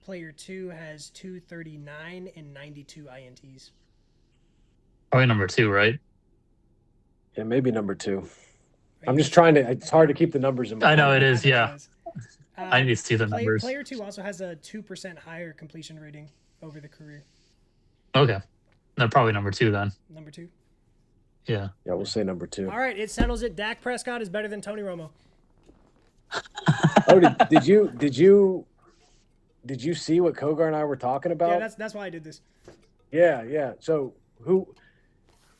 Speaker 1: Player 2 has 239 and 92 INTs.
Speaker 2: Probably number 2, right?
Speaker 3: Yeah, maybe number 2. I'm just trying to. It's hard to keep the numbers in mind.
Speaker 2: I know it is. Yeah. I need to see the
Speaker 1: player,
Speaker 2: numbers.
Speaker 1: Player 2 also has a 2% higher completion rating over the career.
Speaker 2: Okay. No, probably number 2 then.
Speaker 1: Number 2.
Speaker 2: Yeah.
Speaker 3: Yeah, we'll say number 2.
Speaker 1: All right, it settles it. Dak Prescott is better than Tony Romo.
Speaker 3: Oh, did you see what Kogar and I were talking about?
Speaker 1: Yeah, that's why I did this.
Speaker 3: Yeah. So who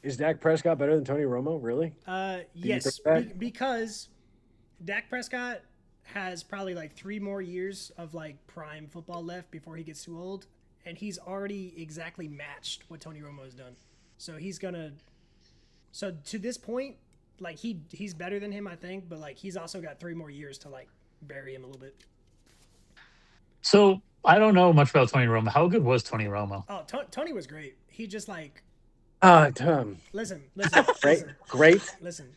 Speaker 3: is Dak Prescott better than Tony Romo? Really?
Speaker 1: Yes, because Dak Prescott has probably 3 more years of prime football left before he gets too old, and he's already exactly matched what Tony Romo has done. So he's gonna. So to this point, he's better than him, I think, but he's also got 3 more years to bury him a little bit.
Speaker 2: So I don't know much about Tony Romo. How good was Tony Romo?
Speaker 1: Oh, Tony was great. He just listen.
Speaker 3: Great.
Speaker 1: Listen.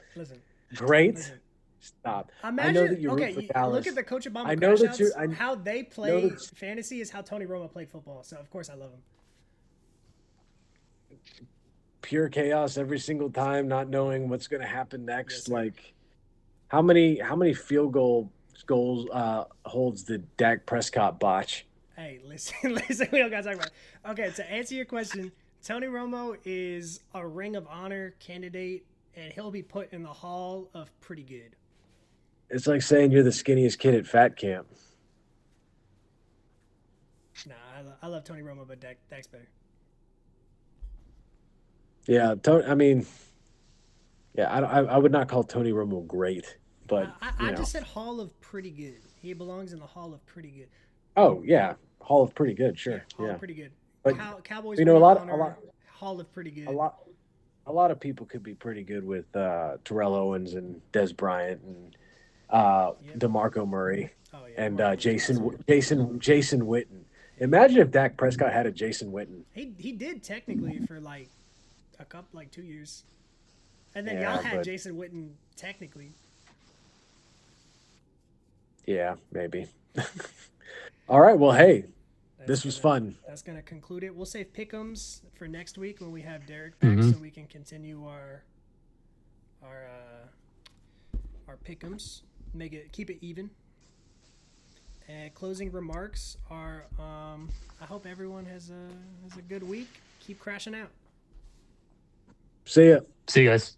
Speaker 3: Great.
Speaker 1: Listen.
Speaker 3: Stop.
Speaker 1: Imagine,
Speaker 3: I know that you root for Dallas.
Speaker 1: Look at the Coach Obama
Speaker 3: I know that
Speaker 1: Crashouts. How they play fantasy is how Tony Romo played football. So of course I love him.
Speaker 3: Pure chaos every single time, not knowing what's going to happen next.
Speaker 1: Yes,
Speaker 3: how many field goals holds did Dak Prescott botch?
Speaker 1: Hey, listen. We don't got to talk about it. Okay, to answer your question, Tony Romo is a Ring of Honor candidate, and he'll be put in the Hall of Pretty Good.
Speaker 3: It's like saying you're the skinniest kid at fat camp.
Speaker 1: Nah, I love Tony Romo, but Dak's better.
Speaker 3: Yeah, I would not call Tony Romo great, but
Speaker 1: I just said Hall of Pretty Good. He belongs in the Hall of Pretty Good.
Speaker 3: Oh yeah, Hall of Pretty Good, sure.
Speaker 1: Yeah, Hall of Pretty Good.
Speaker 3: But
Speaker 1: Cowboys.
Speaker 3: a lot
Speaker 1: Hall of Pretty Good.
Speaker 3: A lot of people could be pretty good with Terrell Owens and Des Bryant and DeMarco Murray and Jason Witten. Imagine if Dak Prescott had a Jason Witten.
Speaker 1: He did technically for a couple 2 years, and then y'all had Jason Witten technically.
Speaker 3: Yeah, maybe. All right. Well, hey, this was fun.
Speaker 1: That's gonna conclude it. We'll save pick'ems for next week when we have Derek back, so we can continue our pick'ems. Keep it even. And closing remarks are: I hope everyone has a good week. Keep crashing out.
Speaker 3: See ya.
Speaker 2: See you guys.